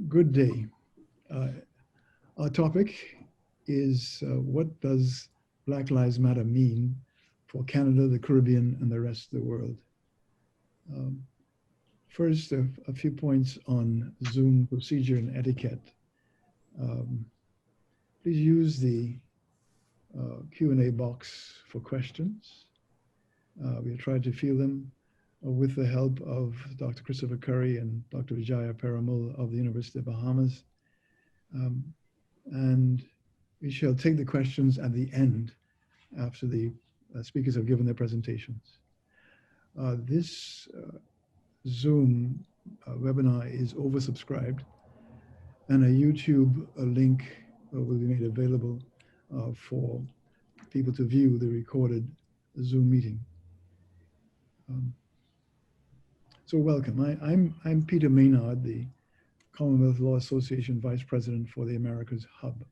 Good day. Our topic is what does Black Lives Matter mean for Canada, the Caribbean, and the rest of the world? First, a few points on Zoom procedure and etiquette. Please use the Q&A box for questions. We'll try to field them with the help of Dr. Christopher Curry and Dr. Vijaya Peramul of the University of Bahamas. And we shall take the questions at the end after the speakers have given their presentations. This Zoom webinar is oversubscribed, and a YouTube link will be made available for people to view the recorded Zoom meeting. So welcome. I'm Peter Maynard, the Commonwealth Lawyers Association Vice President for the Americas Hub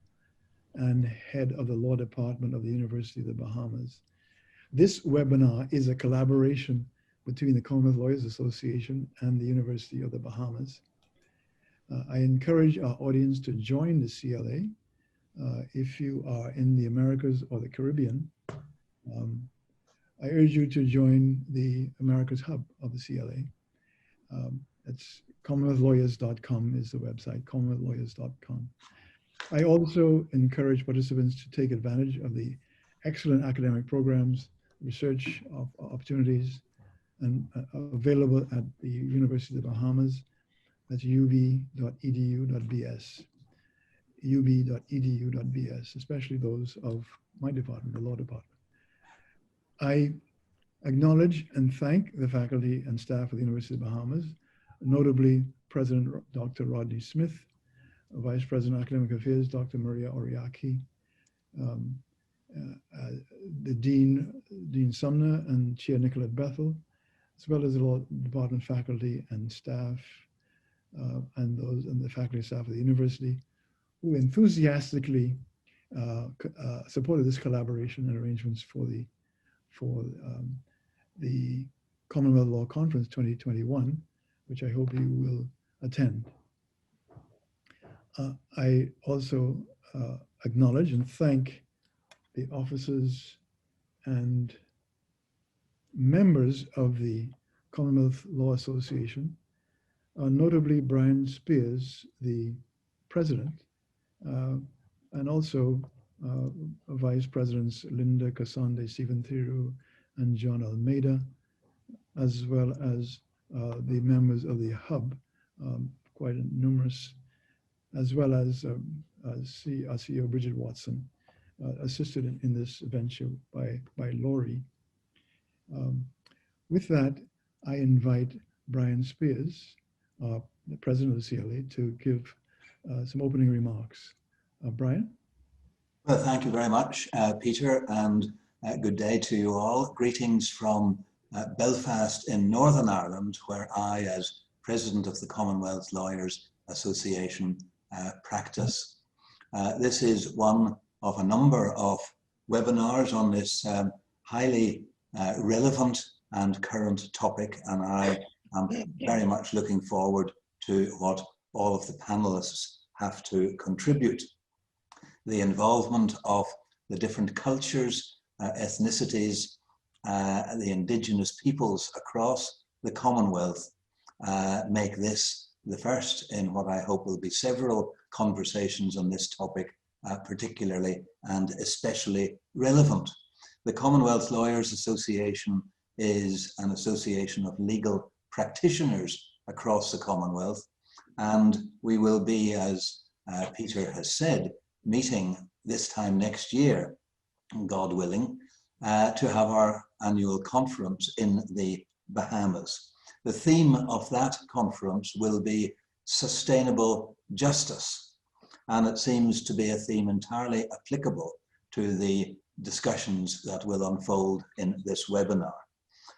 and head of the Law Department of the University of the Bahamas. This webinar is a collaboration between the Commonwealth Lawyers Association and the University of the Bahamas. I encourage our audience to join the CLA. If you are in the Americas or the Caribbean, I urge you to join the Americas Hub of the CLA. It's commonwealthlawyers.com is the website, commonwealthlawyers.com. I also encourage participants to take advantage of the excellent academic programs, research opportunities, and available at the University of the Bahamas. That's ub.edu.bs, ub.edu.bs, especially those of my department, the law department. I acknowledge and thank the faculty and staff of the University of the Bahamas, notably President Dr. Rodney Smith, Vice President of Academic Affairs, Dr. Maria Oriaki, the Dean Sumner and Chair Nicolette Bethel, as well as the law department faculty and staff, and the faculty and staff of the university, who enthusiastically supported this collaboration and arrangements for the Commonwealth Law Conference 2021, which I hope you will attend. I also acknowledge and thank the officers and members of the Commonwealth Law Association, notably Brian Speers, the president, and also Vice Presidents Linda Kasande, Stephen Thiru, and John Almeida, as well as the members of the Hub, quite numerous, as well as our CEO Bridget Watson, assisted in this venture by Laurie. With that, I invite Brian Speers, the president of the CLA, to give some opening remarks. Brian? Well, thank you very much, Peter, and good day to you all. Greetings from Belfast in Northern Ireland, where I, as president of the Commonwealth Lawyers Association, practice. This is one of a number of webinars on this highly relevant and current topic, and I am very much looking forward to what all of the panelists have to contribute. The involvement of the different cultures, ethnicities, the indigenous peoples across the Commonwealth make this the first in what I hope will be several conversations on this topic, particularly and especially relevant. The Commonwealth Lawyers Association is an association of legal practitioners across the Commonwealth, and we will be, as Peter has said, meeting this time next year, God willing, to have our annual conference in the Bahamas. The theme of that conference will be sustainable justice, and it seems to be a theme entirely applicable to the discussions that will unfold in this webinar.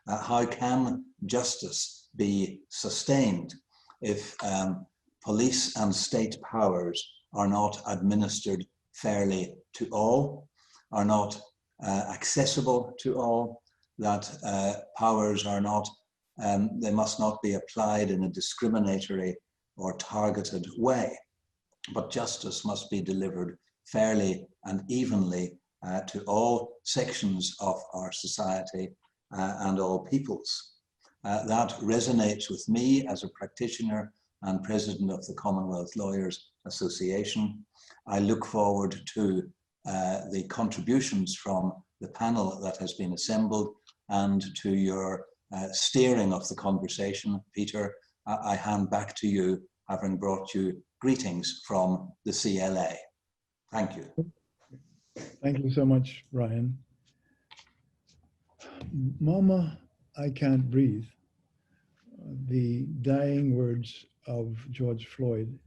How can justice be sustained if police and state powers are not administered fairly to all, are not accessible to all, that powers are not, they must not be applied in a discriminatory or targeted way. But justice must be delivered fairly and evenly to all sections of our society and all peoples. That resonates with me as a practitioner and president of the Commonwealth Lawyers Association. I look forward to the contributions from the panel that has been assembled and to your steering of the conversation. Peter, I hand back to you, having brought you greetings from the CLA. Thank you. Thank you so much, Ryan. Mama, I Can't Breathe, the dying words of George Floyd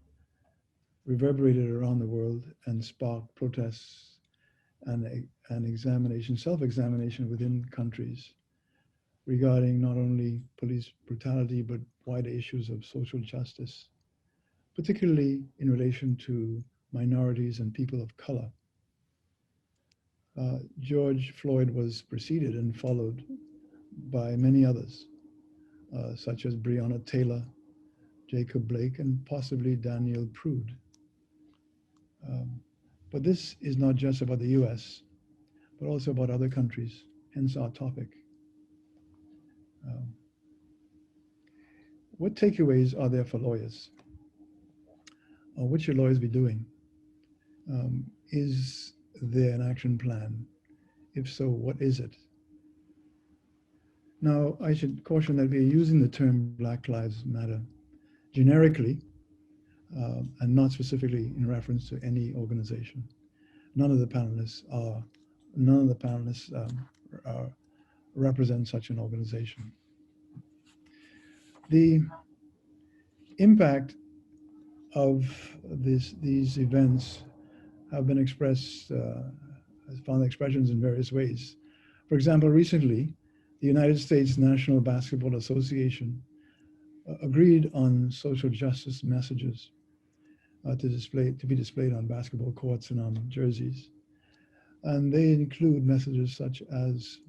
reverberated around the world and sparked protests and examination, self-examination within countries regarding not only police brutality, but wider issues of social justice, particularly in relation to minorities and people of color. George Floyd was preceded and followed by many others, such as Breonna Taylor, Jacob Blake, and possibly Daniel Prude. But this is not just about the US, but also about other countries, hence our topic. What takeaways are there for lawyers? What should lawyers be doing? Is there an action plan? If so, what is it? Now, I should caution that we are using the term Black Lives Matter generically and not specifically in reference to any organization. None of the panelists represent such an organization. The impact of these events have been expressed, has found expressions in various ways. For example, recently, the United States National Basketball Association agreed on social justice messages to be displayed on basketball courts and on jerseys. And they include messages such as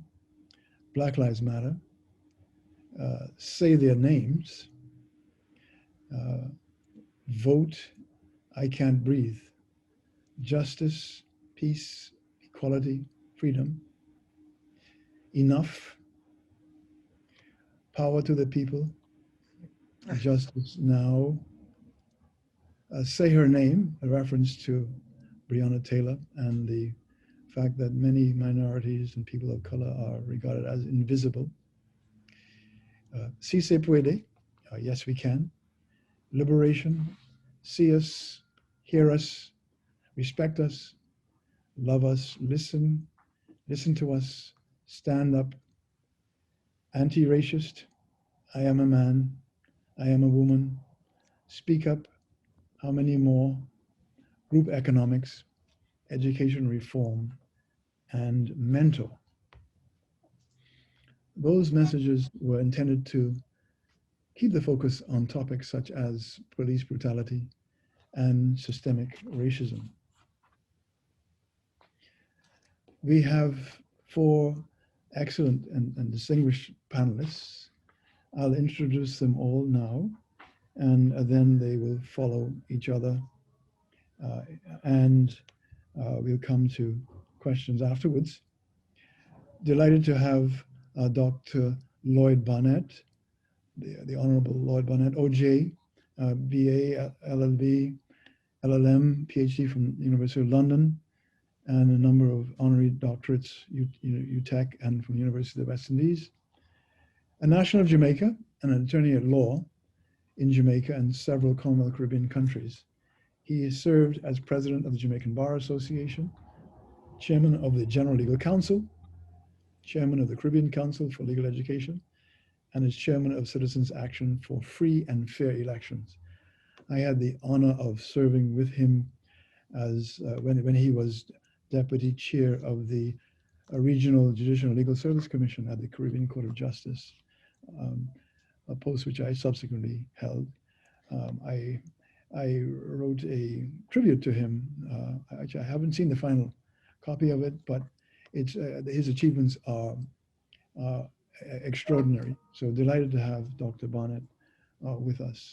Black Lives Matter, say their names, vote, I can't breathe, justice, peace, equality, freedom, enough, power to the people, justice now, say her name, a reference to Breonna Taylor and the fact that many minorities and people of color are regarded as invisible. Si se puede, yes we can. Liberation, see us, hear us, respect us, love us, listen to us, stand up. Anti-racist, I am a man, I am a woman, speak up, how many more, group economics, education reform, and mentor. Those messages were intended to keep the focus on topics such as police brutality and systemic racism. We have 4 excellent and distinguished panelists. I'll introduce them all now, and then they will follow each other. We'll come to questions afterwards. Delighted to have Dr. Lloyd Barnett, the Honorable Lloyd Barnett, OJ, BA, LLB, LLM, PhD from the University of London, and a number of honorary doctorates, UTech and from the University of the West Indies. A national of Jamaica and an attorney at law in Jamaica and several Commonwealth Caribbean countries. He served as president of the Jamaican Bar Association, chairman of the General Legal Council, chairman of the Caribbean Council for Legal Education, and is chairman of Citizens Action for Free and Fair Elections. I had the honor of serving with him as when he was deputy chair of the Regional Judicial and Legal Service Commission at the Caribbean Court of Justice, a post which I subsequently held. I wrote a tribute to him. I haven't seen the final copy of it, but his achievements are extraordinary. So delighted to have Dr. Barnett with us.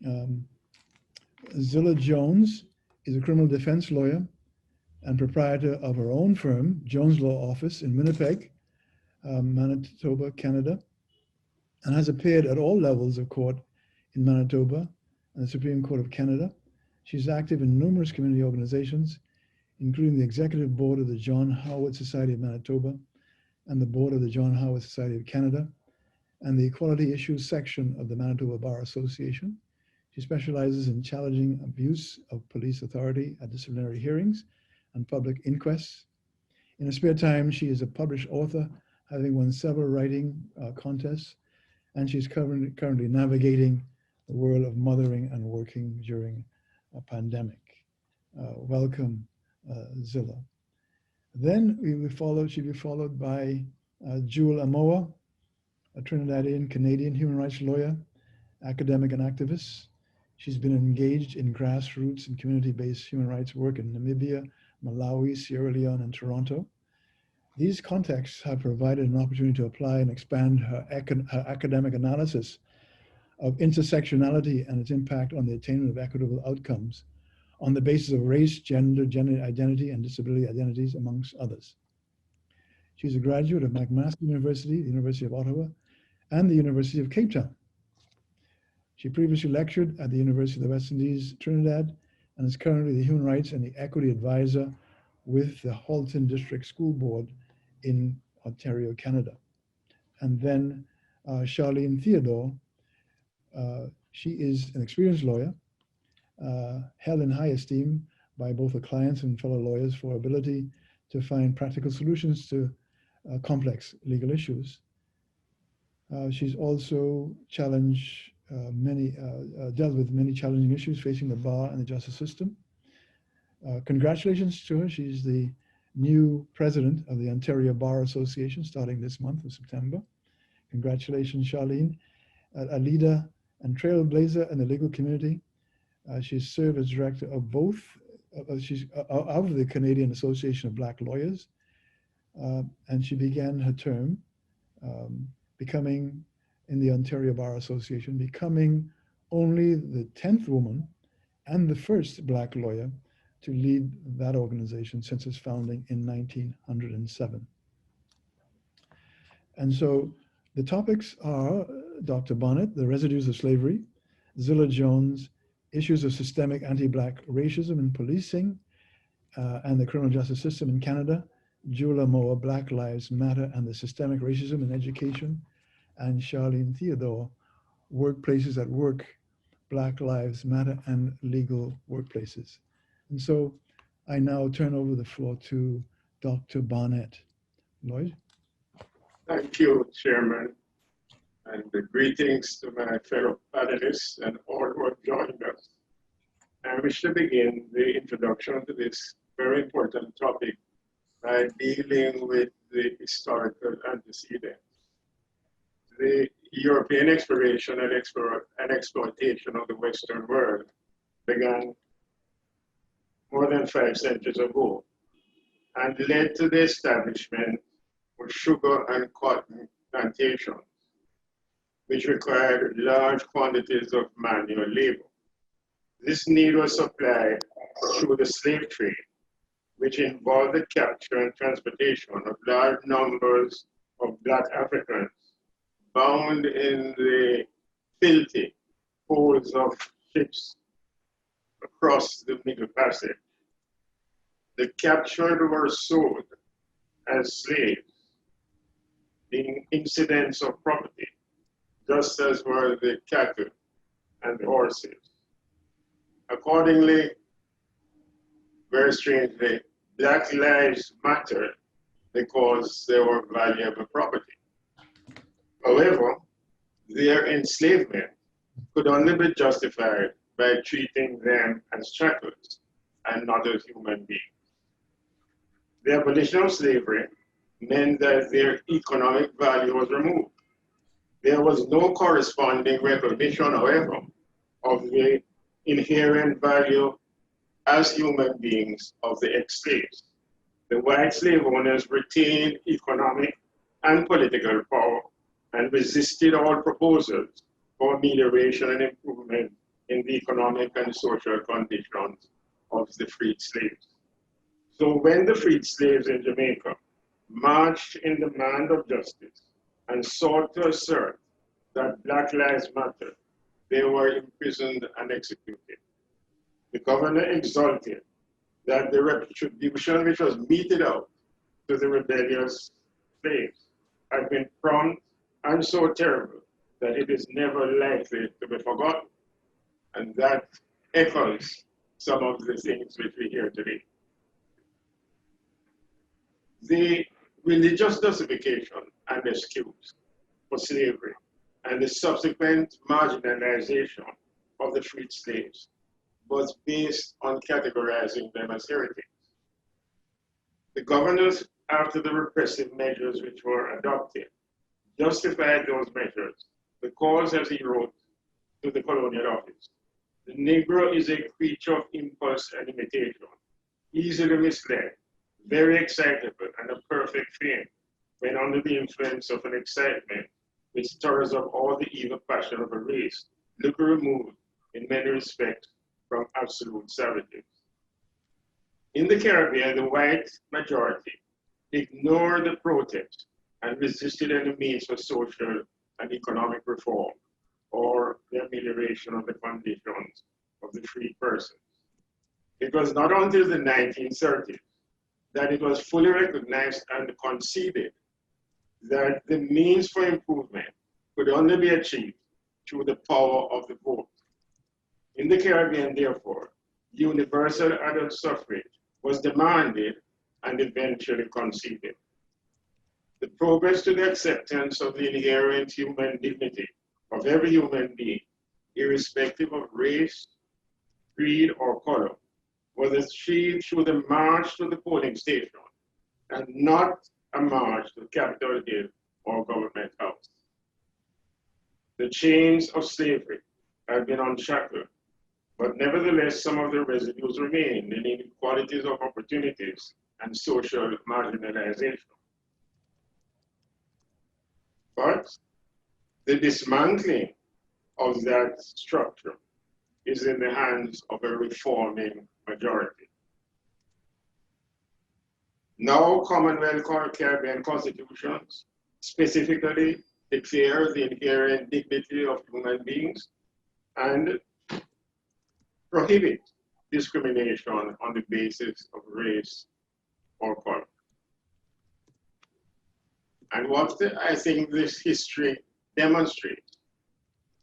Zilla Jones is a criminal defense lawyer and proprietor of her own firm, Jones Law Office in Winnipeg, Manitoba, Canada, and has appeared at all levels of court in Manitoba and the Supreme Court of Canada. She's active in numerous community organizations, including the Executive Board of the John Howard Society of Manitoba and the Board of the John Howard Society of Canada, and the Equality Issues section of the Manitoba Bar Association. She specializes in challenging abuse of police authority at disciplinary hearings and public inquests. In her spare time, she is a published author, having won several writing contests, and she's currently navigating the world of mothering and working during a pandemic. Welcome, Zilla. Then she'll be followed by Jewel Amoah, a Trinidadian Canadian human rights lawyer, academic and activist. She's been engaged in grassroots and community-based human rights work in Namibia, Malawi, Sierra Leone, and Toronto. These contexts have provided an opportunity to apply and expand her academic analysis of intersectionality and its impact on the attainment of equitable outcomes on the basis of race, gender, gender identity, and disability identities, amongst others. She's a graduate of McMaster University, the University of Ottawa, and the University of Cape Town. She previously lectured at the University of the West Indies, Trinidad, and is currently the Human Rights and the Equity Advisor with the Halton District School Board in Ontario, Canada. And then Charlene Theodore, she is an experienced lawyer, held in high esteem by both her clients and fellow lawyers for her ability to find practical solutions to complex legal issues. She's also dealt with many challenging issues facing the bar and the justice system. Congratulations to her. She's the new president of the Ontario Bar Association starting this month of September. Congratulations, Charlene. A leader and trailblazer in the legal community. She's served as director of both, of the Canadian Association of Black Lawyers, and she began her term becoming, in the Ontario Bar Association, becoming only the 10th woman and the first Black lawyer to lead that organization since its founding in 1907. And so the topics are Dr. Barnett, the residues of slavery; Zilla Jones, issues of systemic anti-Black racism in policing and the criminal justice system in Canada; Jewel Amoah, Black Lives Matter and the systemic racism in education; and Charlene Theodore, workplaces at work, Black Lives Matter and legal workplaces. And so I now turn over the floor to Dr. Barnett. Lloyd? Thank you, Chairman, and greetings to my fellow panelists and all who have joined us. I wish to begin the introduction to this very important topic by dealing with the historical antecedents. The European exploration and exploitation of the Western world began more than 5 centuries ago and led to the establishment of sugar and cotton plantations, which required large quantities of manual labor. This need was supplied through the slave trade, which involved the capture and transportation of large numbers of Black Africans bound in the filthy holds of ships across the Middle Passage. The captured were sold as slaves, being incidents of property, just as were the cattle and the horses. Accordingly, very strangely, Black lives mattered because they were valuable property. However, their enslavement could only be justified by treating them as chattel and not as human beings. The abolition of slavery meant that their economic value was removed. There was no corresponding recognition, however, of the inherent value as human beings of the ex-slaves. The white slave owners retained economic and political power and resisted all proposals for amelioration and improvement in the economic and social conditions of the freed slaves. So when the freed slaves in Jamaica marched in demand of justice and sought to assert that Black Lives Matter, they were imprisoned and executed. The governor exulted that the retribution which was meted out to the rebellious slaves had been prompt and so terrible that it is never likely to be forgotten. And that echoes some of the things which we hear today. The religious justification and excuse for slavery and the subsequent marginalization of the freed slaves was based on categorizing them as heretics. The governors, after the repressive measures which were adopted, justified those measures because, as he wrote to the colonial office, the Negro is a creature of impulse and imitation, easily misled, very excitable, and a perfect fiend when under the influence of an excitement which stirs up all the evil passion of a race, little removed in many respects from absolute savages. In the Caribbean, the white majority ignored the protest and resisted any means for social and economic reform or the amelioration of the conditions of the free persons. It was not until the 1930s that it was fully recognized and conceded that the means for improvement could only be achieved through the power of the vote. In the Caribbean, therefore, universal adult suffrage was demanded and eventually conceded. The progress to the acceptance of the inherent human dignity of every human being, irrespective of race, creed, or color, was achieved through the march to the polling station and not a march to Capitol Hill or Government House. The chains of slavery have been unshackled, but nevertheless, some of the residues remain in inequalities of opportunities and social marginalization. But the dismantling of that structure is in the hands of a reforming majority. Now, Commonwealth Caribbean constitutions specifically declare the inherent dignity of human beings and prohibit discrimination on the basis of race or color. And what I think this history demonstrates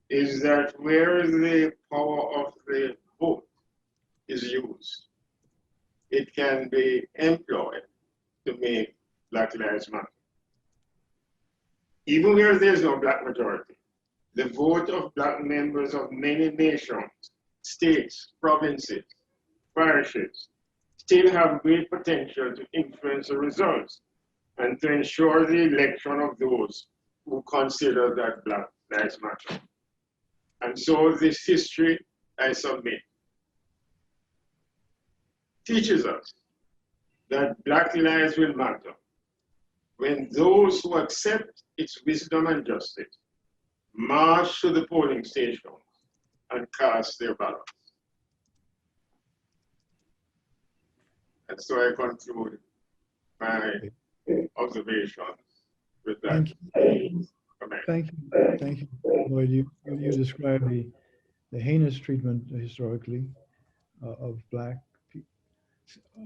is that where the power of the vote is used, it can be employed to make Black Lives Matter. Even where there's no Black majority, the vote of Black members of many nations, states, provinces, parishes, still have great potential to influence the results and to ensure the election of those who consider that Black Lives Matter. And so this history, I submit, teaches us that Black lives will matter when those who accept its wisdom and justice march to the polling stations and cast their ballots. And so I conclude my observations with that. Thank you, Lloyd. You described the heinous treatment historically of Black people.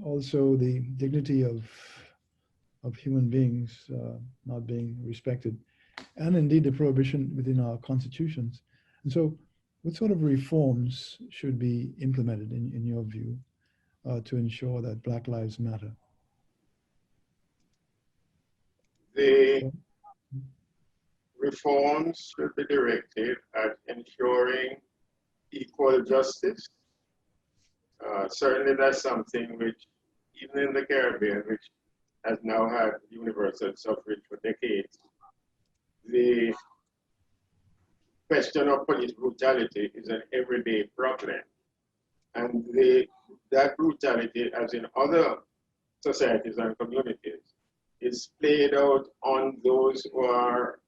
Also, the dignity of human beings not being respected, and indeed the prohibition within our constitutions. And so, what sort of reforms should be implemented in your view to ensure that Black Lives Matter? The reforms should be directed at ensuring equal justice. Certainly that's something which, even in the Caribbean, which has now had universal suffrage for decades, the question of police brutality is an everyday problem. And that brutality, as in other societies and communities, is played out on those who are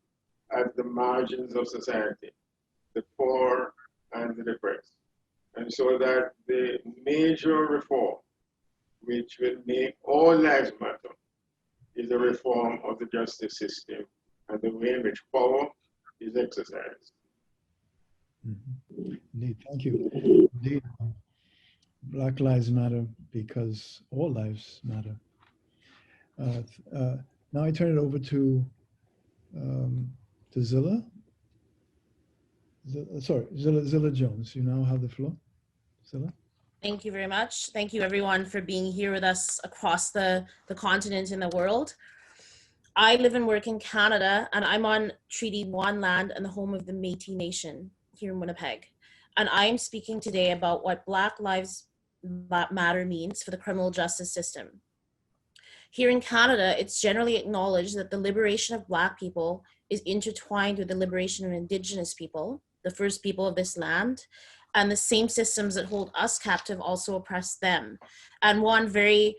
at the margins of society, the poor and the depressed. And so that the major reform, which will make all lives matter, is the reform of the justice system and the way in which power is exercised. Indeed, thank you. Indeed, Black Lives Matter because all lives matter. Now I turn it over to Zilla. Zilla Jones. You now have the floor. Zilla. Thank you very much. Thank you everyone for being here with us across the continent and the world. I live and work in Canada, and I'm on Treaty 1 land and the home of the Métis Nation here in Winnipeg. And I am speaking today about what Black Lives Matter means for the criminal justice system. Here in Canada, it's generally acknowledged that the liberation of Black people is intertwined with the liberation of Indigenous people, the first people of this land, and the same systems that hold us captive also oppress them. And one very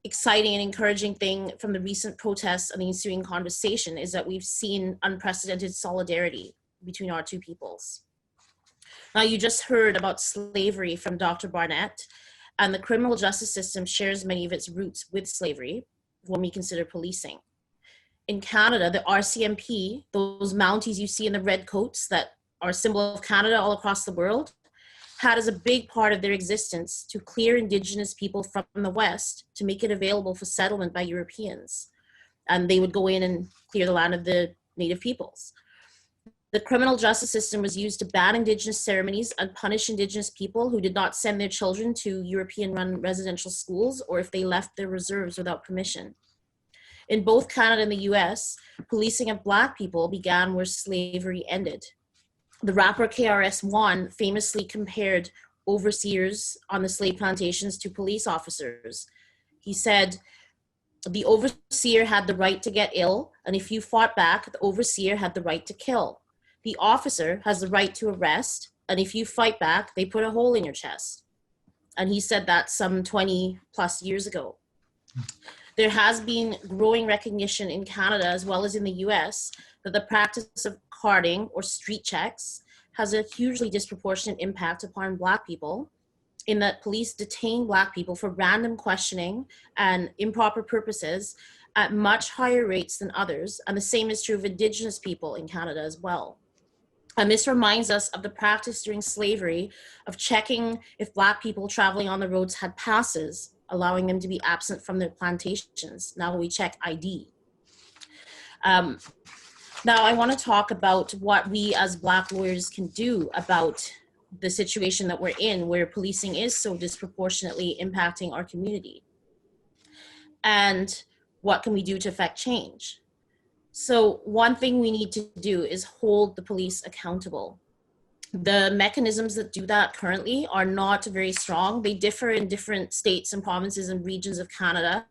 exciting and encouraging thing from the recent protests and the ensuing conversation is that we've seen unprecedented solidarity between our two peoples. Now, you just heard about slavery from Dr. Barnett, and the criminal justice system shares many of its roots with slavery when we consider policing. In Canada, the RCMP, those Mounties you see in the red coats that are a symbol of Canada all across the world, had as a big part of their existence to clear Indigenous people from the West to make it available for settlement by Europeans. And they would go in and clear the land of the Native peoples. The criminal justice system was used to ban Indigenous ceremonies and punish Indigenous people who did not send their children to European-run residential schools or if they left their reserves without permission. In both Canada and the US, policing of Black people began where slavery ended. The rapper KRS-One famously compared overseers on the slave plantations to police officers. He said, "The overseer had the right to get ill, and if you fought back, the overseer had the right to kill. The officer has the right to arrest, and if you fight back, they put a hole in your chest." And he said that some 20 plus years ago. There has been growing recognition in Canada as well as in the US that the practice of carding or street checks has a hugely disproportionate impact upon Black people, in that police detain Black people for random questioning and improper purposes at much higher rates than others. And the same is true of Indigenous people in Canada as well. And this reminds us of the practice during slavery of checking if Black people traveling on the roads had passes, allowing them to be absent from their plantations. Now we check ID. Now I want to talk about what we as Black lawyers can do about the situation that we're in, where policing is so disproportionately impacting our community. And what can we do to affect change? So one thing we need to do is hold the police accountable. The mechanisms that do that currently are not very strong. They differ in different states and provinces and regions of Canada.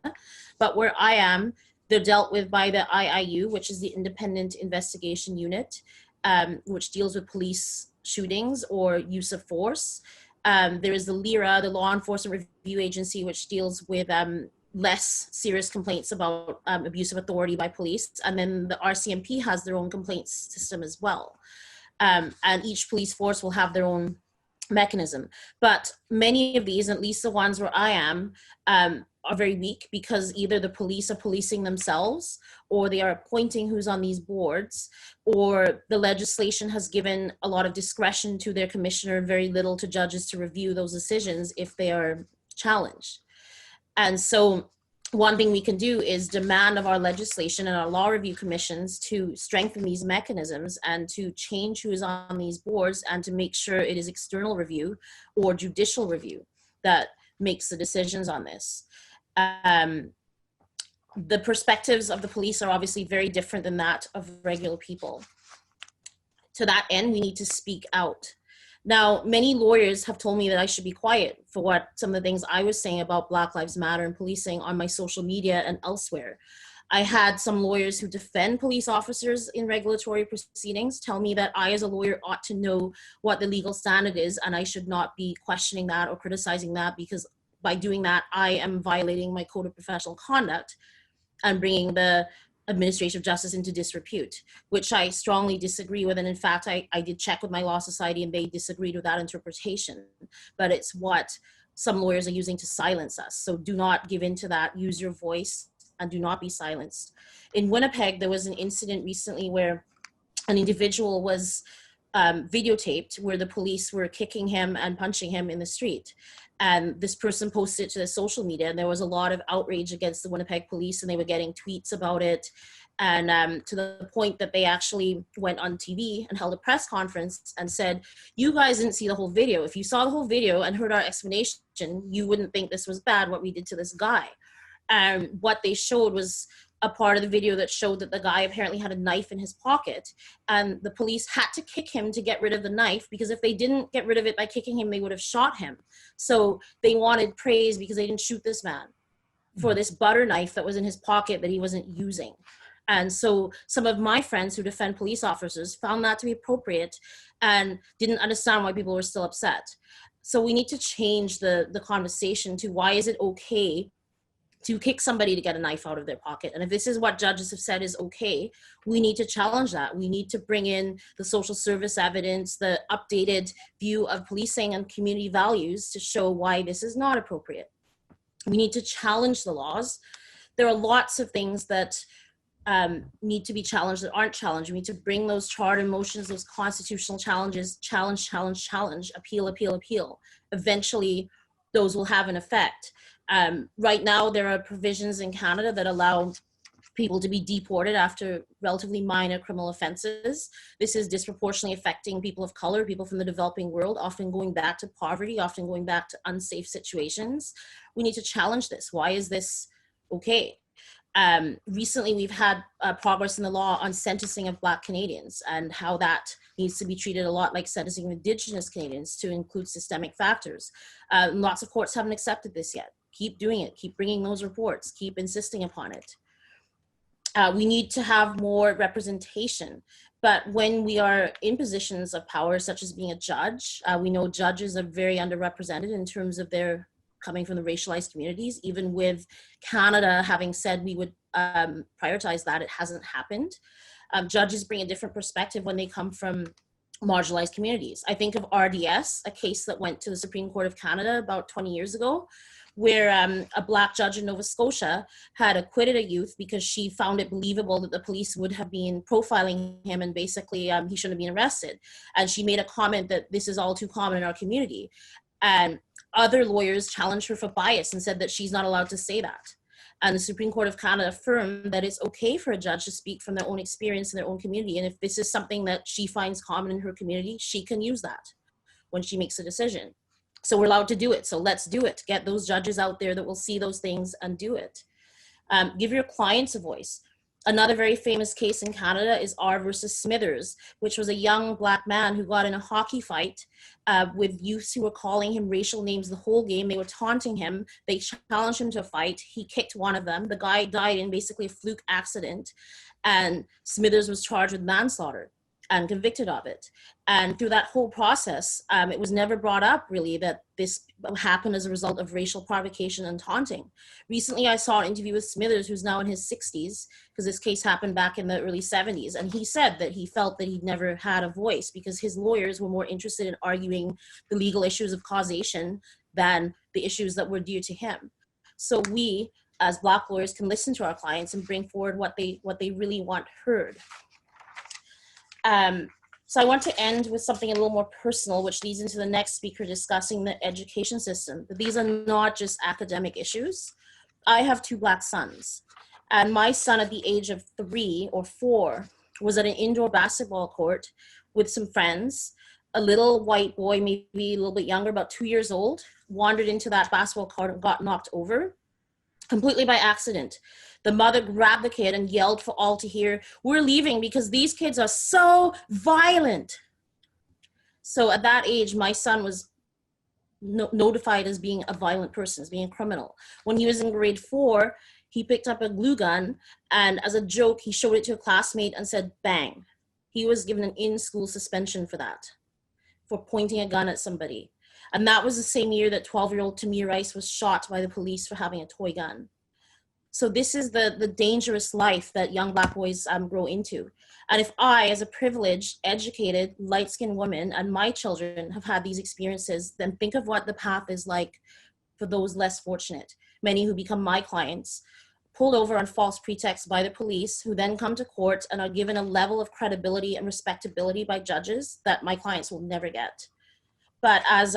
But where I am, they're dealt with by the IIU, which is the Independent Investigation Unit, which deals with police shootings or use of force. There is the LIRA, the Law Enforcement Review Agency, which deals with less serious complaints about abuse of authority by police. And then the RCMP has their own complaints system as well. And each police force will have their own mechanism. But many of these, at least the ones where I am, are very weak because either the police are policing themselves, or they are appointing who's on these boards, or the legislation has given a lot of discretion to their commissioner, very little to judges to review those decisions if they are challenged. And so one thing we can do is demand of our legislation and our law review commissions to strengthen these mechanisms and to change who is on these boards and to make sure it is external review or judicial review that makes the decisions on this. The perspectives of the police are obviously very different than that of regular people. To that end, we need to speak out. Now, many lawyers have told me that I should be quiet for what some of the things I was saying about Black Lives Matter and policing on my social media and elsewhere. I had some lawyers who defend police officers in regulatory proceedings tell me that I as a lawyer ought to know what the legal standard is and I should not be questioning that or criticizing that, because by doing that, I am violating my code of professional conduct and bringing the administrative justice into disrepute, which I strongly disagree with. And in fact, I did check with my law society and they disagreed with that interpretation. but it's what some lawyers are using to silence us. So do not give in to that. Use your voice and do not be silenced. In Winnipeg, there was an incident recently where an individual was videotaped where the police were kicking him and punching him in the street. And this person posted it to the social media, and there was a lot of outrage against the Winnipeg police, and they were getting tweets about it. And to the point that they actually went on TV and held a press conference and said, you guys didn't see the whole video. If you saw the whole video and heard our explanation, you wouldn't think this was bad, what we did to this guy. And what they showed was a part of the video that showed that the guy apparently had a knife in his pocket, and the police had to kick him to get rid of the knife, because if they didn't get rid of it by kicking him, they would have shot him. So they wanted praise because they didn't shoot this man for this butter knife that was in his pocket that he wasn't using. And so some of my friends who defend police officers found that to be appropriate and didn't understand why people were still upset. So we need to change the conversation to, why is it okay to kick somebody to get a knife out of their pocket? And if this is what judges have said is okay, we need to challenge that. We need to bring in the social service evidence, the updated view of policing and community values to show why this is not appropriate. We need to challenge the laws. There are lots of things that need to be challenged that aren't challenged. We need to bring those charter motions, those constitutional challenges, challenge, appeal, appeal, appeal. Eventually, those will have an effect. Right now, there are provisions in Canada that allow people to be deported after relatively minor criminal offenses. This is disproportionately affecting people of color, people from the developing world, often going back to poverty, often going back to unsafe situations. We need to challenge this. Why is this okay? Recently, we've had progress in the law on sentencing of Black Canadians, and how that needs to be treated a lot like sentencing of Indigenous Canadians to include systemic factors. Lots of courts haven't accepted this yet. Keep doing it, keep bringing those reports, keep insisting upon it. We need to have more representation, but when we are in positions of power, such as being a judge, we know judges are very underrepresented in terms of their coming from the racialized communities. Even with Canada having said we would prioritize that, it hasn't happened. Judges bring a different perspective when they come from marginalized communities. I think of RDS, a case that went to the Supreme Court of Canada about 20 years ago, where a Black judge in Nova Scotia had acquitted a youth because she found it believable that the police would have been profiling him, and basically he shouldn't have been arrested. And she made a comment that this is all too common in our community. And other lawyers challenged her for bias and said that she's not allowed to say that. And the Supreme Court of Canada affirmed that it's okay for a judge to speak from their own experience in their own community. And if this is something that she finds common in her community, she can use that when she makes a decision. So we're allowed to do it. So let's do it. Get those judges out there that will see those things and do it. Give your clients a voice. Another very famous case in Canada is R versus Smithers, which was a young Black man who got in a hockey fight with youths who were calling him racial names the whole game. They were taunting him. They challenged him to a fight. He kicked one of them. The guy died in basically a fluke accident, and Smithers was charged with manslaughter and convicted of it. And through that whole process, it was never brought up really that this happened as a result of racial provocation and taunting. Recently, I saw an interview with Smithers, who's now in his 60s, because this case happened back in the early 70s. And he said that he felt that he'd never had a voice because his lawyers were more interested in arguing the legal issues of causation than the issues that were due to him. So we, as Black lawyers, can listen to our clients and bring forward what they really want heard. So I want to end with something a little more personal, which leads into the next speaker discussing the education system. But these are not just academic issues. I have 2 Black sons, and my son at the age of 3 or 4 was at an indoor basketball court with some friends. A little white boy, maybe a little bit younger, about 2 years old, wandered into that basketball court and got knocked over completely by accident. The mother grabbed the kid and yelled for all to hear, "We're leaving because these kids are so violent." So at that age, my son was notified as being a violent person, as being a criminal. When he was in grade 4, he picked up a glue gun, and as a joke, he showed it to a classmate and said, "Bang." He was given an in-school suspension for that, for pointing a gun at somebody. And that was the same year that 12-year-old Tamir Rice was shot by the police for having a toy gun. So this is the dangerous life that young Black boys grow into. And if I, as a privileged, educated, light-skinned woman, and my children have had these experiences, then think of what the path is like for those less fortunate, many who become my clients, pulled over on false pretexts by the police, who then come to court and are given a level of credibility and respectability by judges that my clients will never get. But as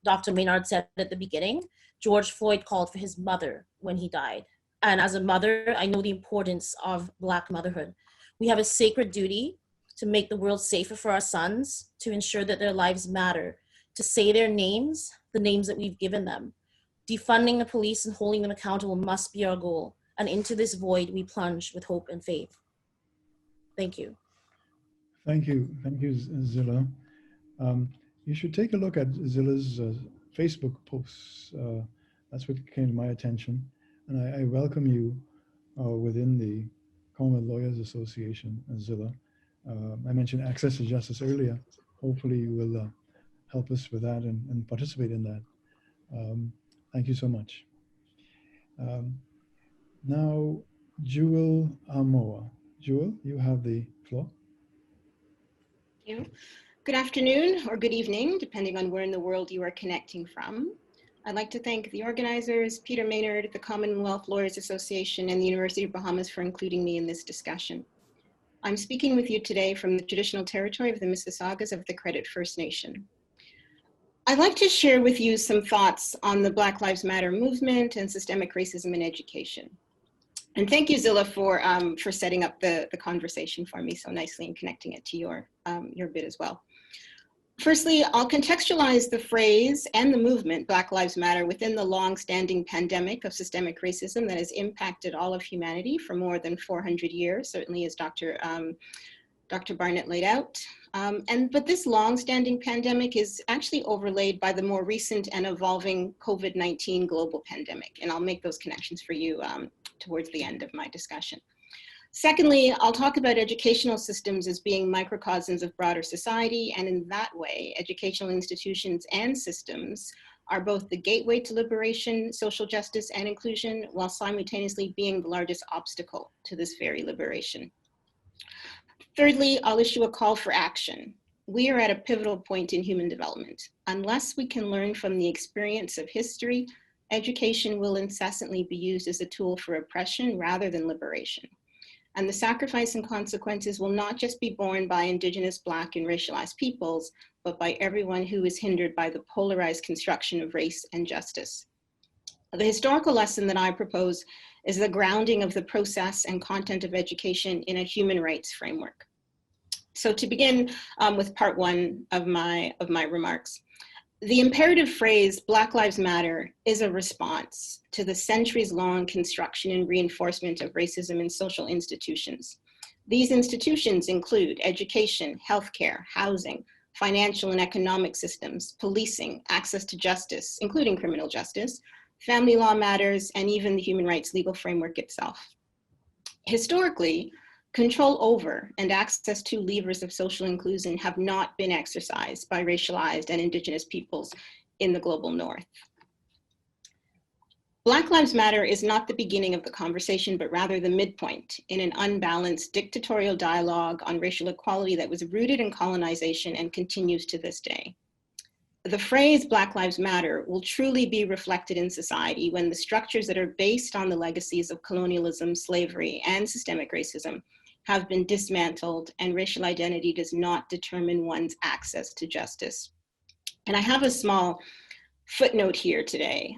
Dr. Maynard said at the beginning, George Floyd called for his mother when he died. And as a mother, I know the importance of Black motherhood. We have a sacred duty to make the world safer for our sons, to ensure that their lives matter, to say their names, the names that we've given them. Defunding the police and holding them accountable must be our goal. And into this void, we plunge with hope and faith. Thank you. Thank you, Zilla. You should take a look at Zilla's Facebook posts. That's what came to my attention. And I welcome you within the Commonwealth Lawyers Association, Zilla. I mentioned access to justice earlier. Hopefully you will help us with that and participate in that. Thank you so much. Now, Jewel Amoah. Jewel, you have the floor. Thank you. Good afternoon or good evening, depending on where in the world you are connecting from. I'd like to thank the organizers, Peter Maynard, the Commonwealth Lawyers Association, and the University of Bahamas for including me in this discussion. I'm speaking with you today from the traditional territory of the Mississaugas of the Credit First Nation. I'd like to share with you some thoughts on the Black Lives Matter movement and systemic racism in education. And thank you, Zilla, for setting up the conversation for me so nicely and connecting it to your bit as well. Firstly, I'll contextualize the phrase and the movement Black Lives Matter within the long-standing pandemic of systemic racism that has impacted all of humanity for more than 400 years, certainly as Dr. Barnett laid out. But this long-standing pandemic is actually overlaid by the more recent and evolving COVID-19 global pandemic. And I'll make those connections for you towards the end of my discussion. Secondly, I'll talk about educational systems as being microcosms of broader society, and in that way, educational institutions and systems are both the gateway to liberation, social justice, and inclusion, while simultaneously being the largest obstacle to this very liberation. Thirdly, I'll issue a call for action. We are at a pivotal point in human development. Unless we can learn from the experience of history, education will incessantly be used as a tool for oppression rather than liberation. And the sacrifice and consequences will not just be borne by Indigenous, Black, and racialized peoples, but by everyone who is hindered by the polarized construction of race and justice. The historical lesson that I propose is the grounding of the process and content of education in a human rights framework. So to begin with part one of my remarks, the imperative phrase Black Lives Matter is a response to the centuries-long construction and reinforcement of racism in social institutions. These institutions include education, healthcare, housing, financial and economic systems, policing, access to justice, including criminal justice, family law matters, and even the human rights legal framework itself. Historically, control over and access to levers of social inclusion have not been exercised by racialized and Indigenous peoples in the global North. Black Lives Matter is not the beginning of the conversation, but rather the midpoint in an unbalanced dictatorial dialogue on racial equality that was rooted in colonization and continues to this day. The phrase Black Lives Matter will truly be reflected in society when the structures that are based on the legacies of colonialism, slavery, and systemic racism have been dismantled and racial identity does not determine one's access to justice. And I have a small footnote here today.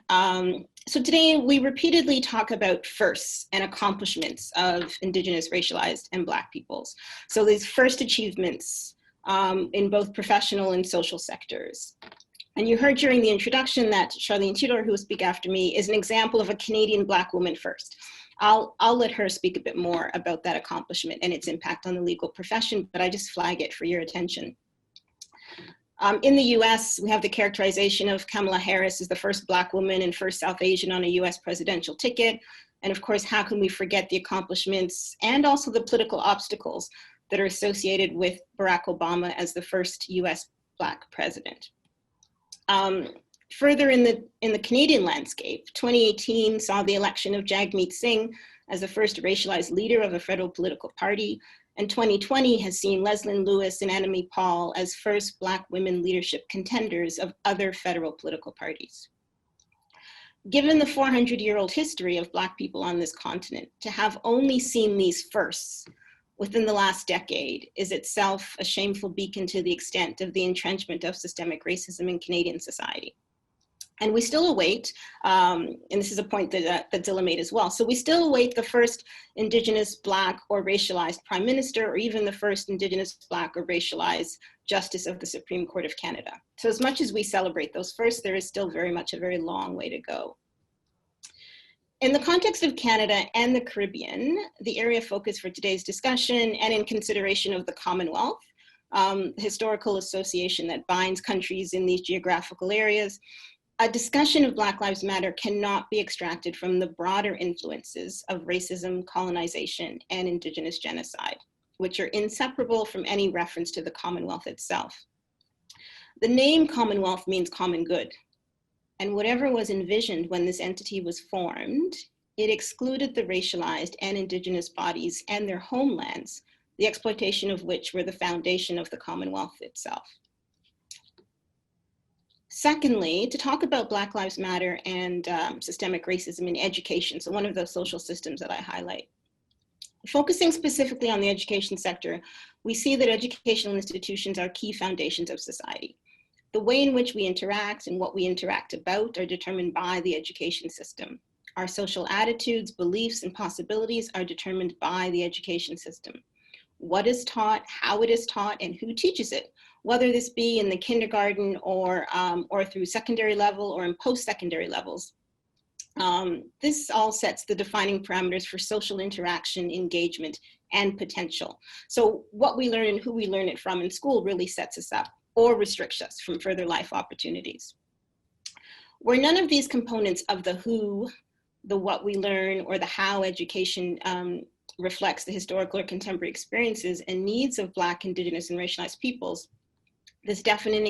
So today we repeatedly talk about firsts and accomplishments of Indigenous, racialized, and Black peoples. So these first achievements in both professional and social sectors. And you heard during the introduction that Charlene Theodore, who will speak after me, is an example of a Canadian Black woman first. I'll let her speak a bit more about that accomplishment and its impact on the legal profession, but I just flag it for your attention. In the US, we have the characterization of Kamala Harris as the first Black woman and first South Asian on a US presidential ticket. And of course, how can we forget the accomplishments and also the political obstacles that are associated with Barack Obama as the first US Black president. Further in the Canadian landscape, 2018 saw the election of Jagmeet Singh as the first racialized leader of a federal political party, and 2020 has seen Leslyn Lewis and Annamie Paul as first Black women leadership contenders of other federal political parties. Given the 400-year-old history of Black people on this continent, to have only seen these firsts within the last decade is itself a shameful beacon to the extent of the entrenchment of systemic racism in Canadian society. And we still await, and this is a point that Zilla made as well, so we still await the first Indigenous Black or racialized Prime Minister, or even the first Indigenous Black or racialized Justice of the Supreme Court of Canada. So as much as we celebrate those first, there is still very much a very long way to go. In the context of Canada and the Caribbean, the area of focus for today's discussion, and in consideration of the Commonwealth, historical association that binds countries in these geographical areas, a discussion of Black Lives Matter cannot be extracted from the broader influences of racism, colonization, and Indigenous genocide, which are inseparable from any reference to the Commonwealth itself. The name Commonwealth means common good, and whatever was envisioned when this entity was formed, it excluded the racialized and Indigenous bodies and their homelands, the exploitation of which were the foundation of the Commonwealth itself. Secondly, to talk about Black Lives Matter and systemic racism in education, so one of those social systems that I highlight. Focusing specifically on the education sector, we see that educational institutions are key foundations of society. The way in which we interact and what we interact about are determined by the education system. Our social attitudes, beliefs, and possibilities are determined by the education system. What is taught, how it is taught, and who teaches it, whether this be in the kindergarten or through secondary level or in post-secondary levels. This all sets the defining parameters for social interaction, engagement, and potential. So what we learn and who we learn it from in school really sets us up or restricts us from further life opportunities. Where none of these components of the who, the what we learn, or the how education reflects the historical or contemporary experiences and needs of Black, Indigenous, and racialized peoples, this deafening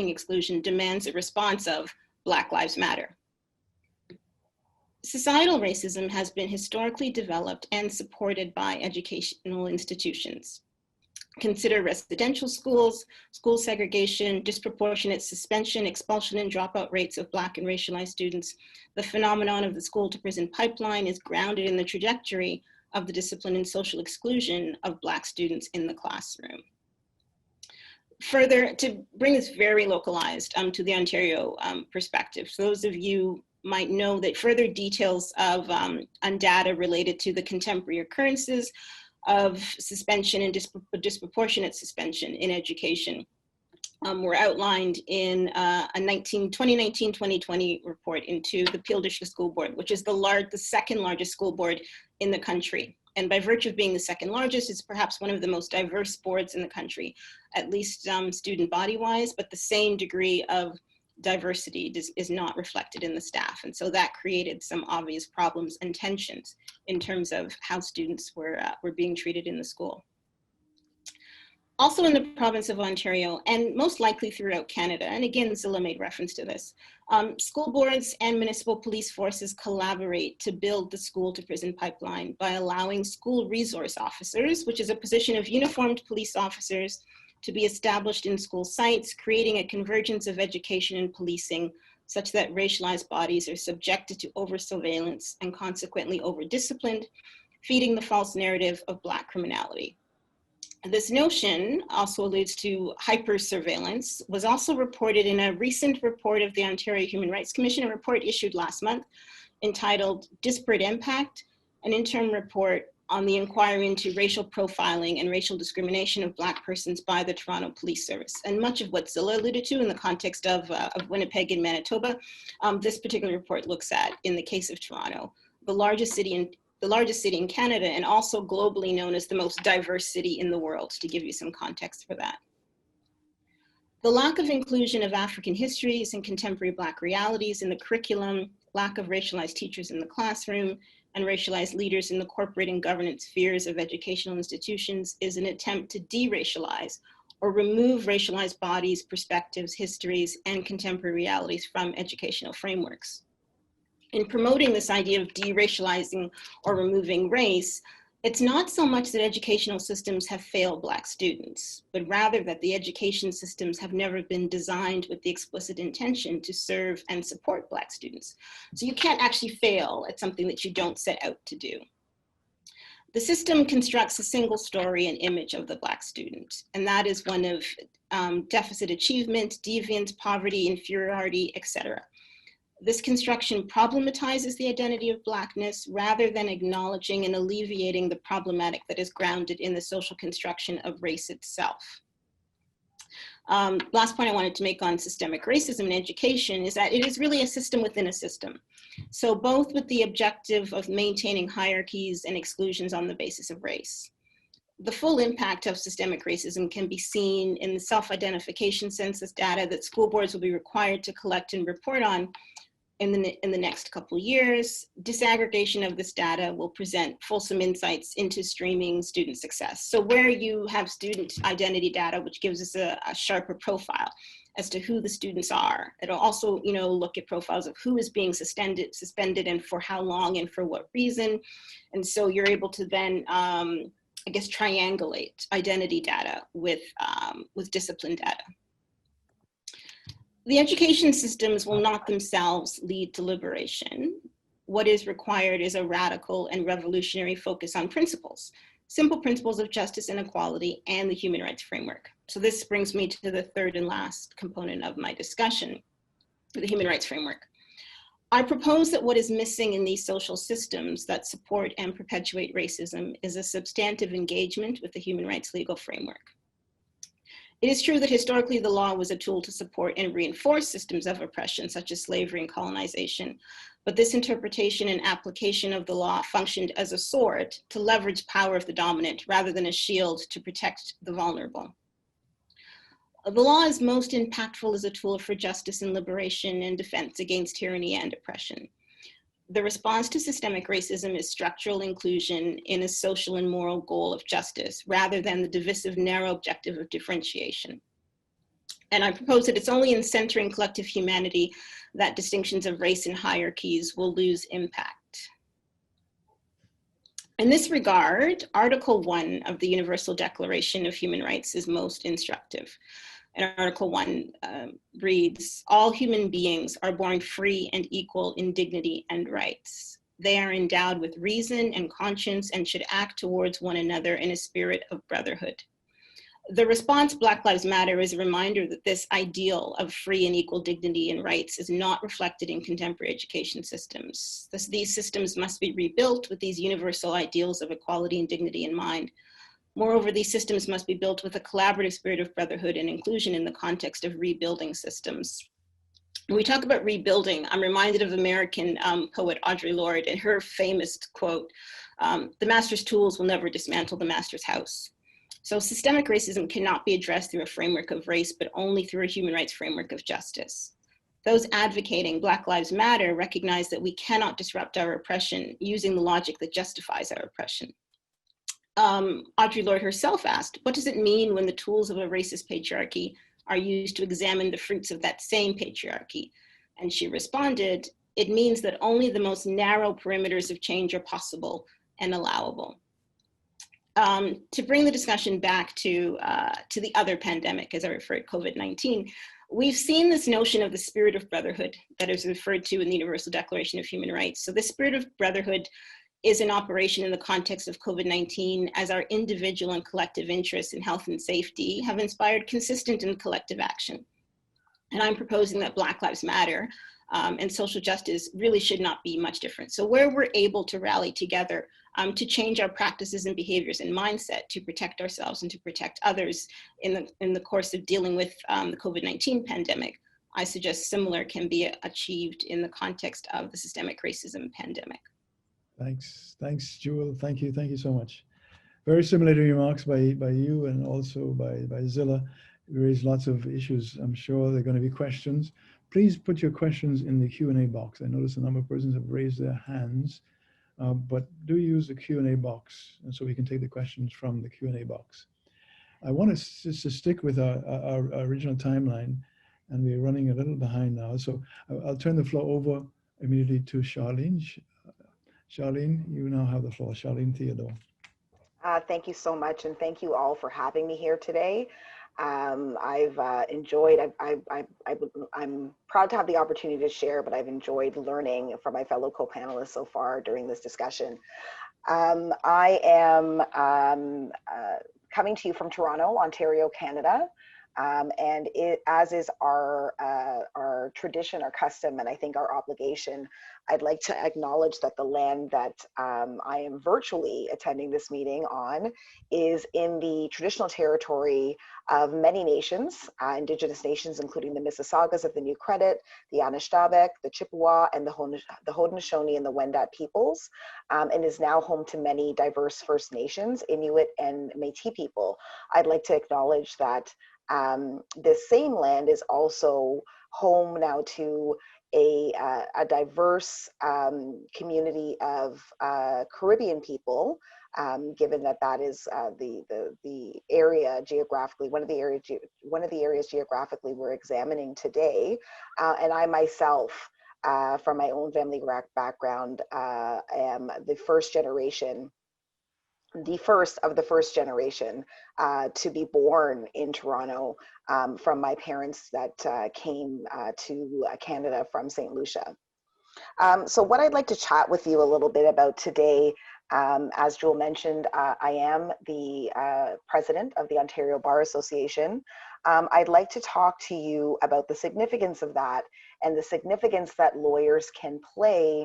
exclusion demands a response of Black Lives Matter. Societal racism has been historically developed and supported by educational institutions. Consider residential schools, school segregation, disproportionate suspension, expulsion, and dropout rates of Black and racialized students. The phenomenon of the school to prison pipeline is grounded in the trajectory of the discipline and social exclusion of Black students in the classroom. Further, to bring this very localized to the Ontario perspective, so those of you might know that further details of on data related to the contemporary occurrences of suspension and disproportionate suspension in education were outlined in a 2019-2020 report into the Peel District School Board, which is the second largest school board in the country. And by virtue of being the second largest, it's perhaps one of the most diverse boards in the country, at least student body-wise, but the same degree of diversity is not reflected in the staff. And so that created some obvious problems and tensions in terms of how students were being treated in the school. Also in the province of Ontario, and most likely throughout Canada, and again, Zilla made reference to this, school boards and municipal police forces collaborate to build the school to prison pipeline by allowing school resource officers, which is a position of uniformed police officers, to be established in school sites, creating a convergence of education and policing such that racialized bodies are subjected to over-surveillance and consequently over-disciplined, feeding the false narrative of Black criminality. This notion also alludes to hyper-surveillance, was also reported in a recent report of the Ontario Human Rights Commission, a report issued last month entitled Disparate Impact, an interim report on the inquiry into racial profiling and racial discrimination of Black persons by the Toronto Police Service. And much of what Zilla alluded to in the context of Winnipeg and Manitoba, this particular report looks at in the case of Toronto, the largest city in Canada, and also globally known as the most diverse city in the world, to give you some context for that. The lack of inclusion of African histories and contemporary Black realities in the curriculum, lack of racialized teachers in the classroom, and racialized leaders in the corporate and governance spheres of educational institutions is an attempt to de-racialize or remove racialized bodies, perspectives, histories, and contemporary realities from educational frameworks. In promoting this idea of deracializing or removing race, it's not so much that educational systems have failed Black students, but rather that the education systems have never been designed with the explicit intention to serve and support Black students. So you can't actually fail at something that you don't set out to do. The system constructs a single story and image of the Black student, and that is one of deficit achievement, deviance, poverty, inferiority, etc. This construction problematizes the identity of Blackness rather than acknowledging and alleviating the problematic that is grounded in the social construction of race itself. Last point I wanted to make on systemic racism in education is that it is really a system within a system. So both with the objective of maintaining hierarchies and exclusions on the basis of race. The full impact of systemic racism can be seen in the self-identification census data that school boards will be required to collect and report on in the next couple years. Disaggregation of this data will present fulsome insights into streaming student success. So where you have student identity data, which gives us a sharper profile as to who the students are. It'll also, look at profiles of who is being suspended and for how long and for what reason. And so you're able to then, triangulate identity data with discipline data. The education systems will not themselves lead to liberation. What is required is a radical and revolutionary focus on principles, simple principles of justice and equality, and the human rights framework. So this brings me to the third and last component of my discussion, the human rights framework. I propose that what is missing in these social systems that support and perpetuate racism is a substantive engagement with the human rights legal framework. It is true that historically the law was a tool to support and reinforce systems of oppression, such as slavery and colonization, but this interpretation and application of the law functioned as a sword to leverage power of the dominant rather than a shield to protect the vulnerable. The law is most impactful as a tool for justice and liberation and defense against tyranny and oppression. The response to systemic racism is structural inclusion in a social and moral goal of justice, rather than the divisive, narrow objective of differentiation. And I propose that it's only in centering collective humanity that distinctions of race and hierarchies will lose impact. In this regard, Article 1 of the Universal Declaration of Human Rights is most instructive. And Article 1 reads, all human beings are born free and equal in dignity and rights. They are endowed with reason and conscience and should act towards one another in a spirit of brotherhood. The response Black Lives Matter is a reminder that this ideal of free and equal dignity and rights is not reflected in contemporary education systems. Thus, these systems must be rebuilt with these universal ideals of equality and dignity in mind. Moreover, these systems must be built with a collaborative spirit of brotherhood and inclusion in the context of rebuilding systems. When we talk about rebuilding, I'm reminded of American poet Audre Lorde and her famous quote, the master's tools will never dismantle the master's house. So systemic racism cannot be addressed through a framework of race, but only through a human rights framework of justice. Those advocating Black Lives Matter recognize that we cannot disrupt our oppression using the logic that justifies our oppression. Audre Lorde herself asked, what does it mean when the tools of a racist patriarchy are used to examine the fruits of that same patriarchy? And she responded, it means that only the most narrow perimeters of change are possible and allowable. To bring the discussion back to the other pandemic, as I referred, COVID-19, we've seen this notion of the spirit of brotherhood that is referred to in the Universal Declaration of Human Rights. So this spirit of brotherhood is in operation in the context of COVID-19 as our individual and collective interests in health and safety have inspired consistent and collective action. And I'm proposing that Black Lives Matter and social justice really should not be much different. So where we're able to rally together to change our practices and behaviors and mindset to protect ourselves and to protect others in the course of dealing with the COVID-19 pandemic, I suggest similar can be achieved in the context of the systemic racism pandemic. Thanks, Jewel. Thank you so much. Very similar to remarks by you and also by Zilla. We raised lots of issues. I'm sure there are going to be questions. Please put your questions in the Q&A box. I notice a number of persons have raised their hands, but do use the Q&A box, and so we can take the questions from the Q&A box. I want us to stick with our original timeline, and we're running a little behind now. So I'll turn the floor over immediately to Charlene. Charlene, you now have the floor. Charlene Theodore. Thank you so much, and thank you all for having me here today. I've enjoyed, I'm proud to have the opportunity to share, but I've enjoyed learning from my fellow co-panelists so far during this discussion. I am coming to you from Toronto, Ontario, Canada. And as is our tradition, our custom, and I think our obligation, I'd like to acknowledge that the land that I am virtually attending this meeting on is in the traditional territory of many nations, Indigenous nations, including the Mississaugas of the New Credit, the Anishtabek, the Chippewa, and the Haudenosaunee and the Wendat peoples, and is now home to many diverse First Nations, Inuit, and Métis people. I'd like to acknowledge that this same land is also home now to a diverse community of Caribbean people, given that that is the area geographically, one of the areas geographically we're examining today. And I myself, from my own family background, am the first of the first generation to be born in Toronto from my parents that came to Canada from St. Lucia. So what I'd like to chat with you a little bit about today, as Jewel mentioned, I am the president of the Ontario Bar Association. I'd like to talk to you about the significance of that and the significance that lawyers can play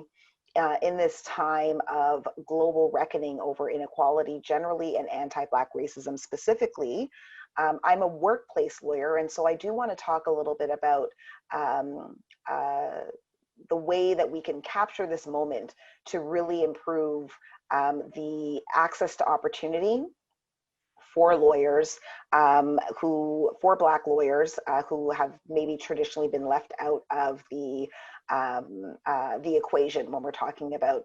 in this time of global reckoning over inequality generally and anti-Black racism specifically. I'm a workplace lawyer, and so I do want to talk a little bit about the way that we can capture this moment to really improve the access to opportunity for lawyers for Black lawyers who have maybe traditionally been left out of the equation when we're talking about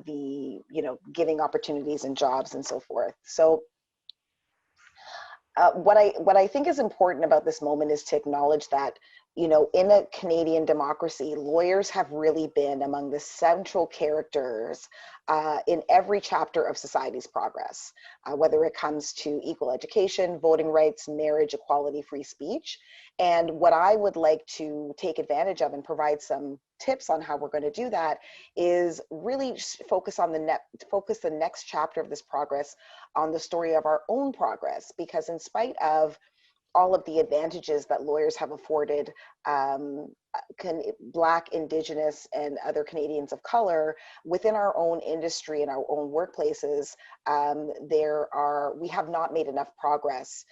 giving opportunities and jobs and so forth. So what I think is important about this moment is to acknowledge that, you know, in a Canadian democracy, lawyers have really been among the central characters in every chapter of society's progress, whether it comes to equal education, voting rights, marriage, equality, free speech. And what I would like to take advantage of and provide some tips on how we're going to do that is really focus on the next chapter of this progress on the story of our own progress, because in spite of all of the advantages that lawyers have afforded Black, Indigenous, and other Canadians of color within our own industry and our own workplaces, we have not made enough progress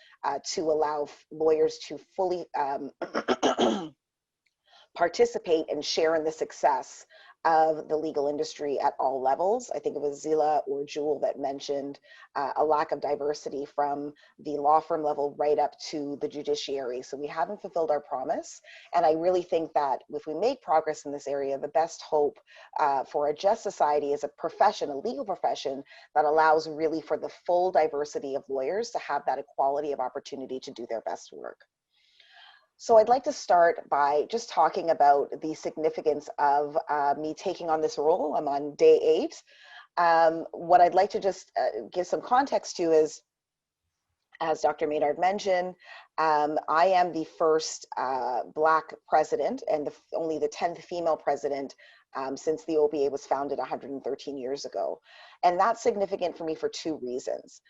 to allow lawyers to fully participate and share in the success of the legal industry at all levels. I think it was Zilla or Jewel that mentioned a lack of diversity from the law firm level right up to the judiciary. So we haven't fulfilled our promise. And I really think that if we make progress in this area, the best hope for a just society is a profession, a legal profession that allows really for the full diversity of lawyers to have that equality of opportunity to do their best work. So I'd like to start by just talking about the significance of me taking on this role. I'm on day 8. What I'd like to just give some context to is, as Dr. Maynard mentioned, I am the first Black president and only the 10th female president since the OBA was founded 113 years ago. And that's significant for me for 2 reasons.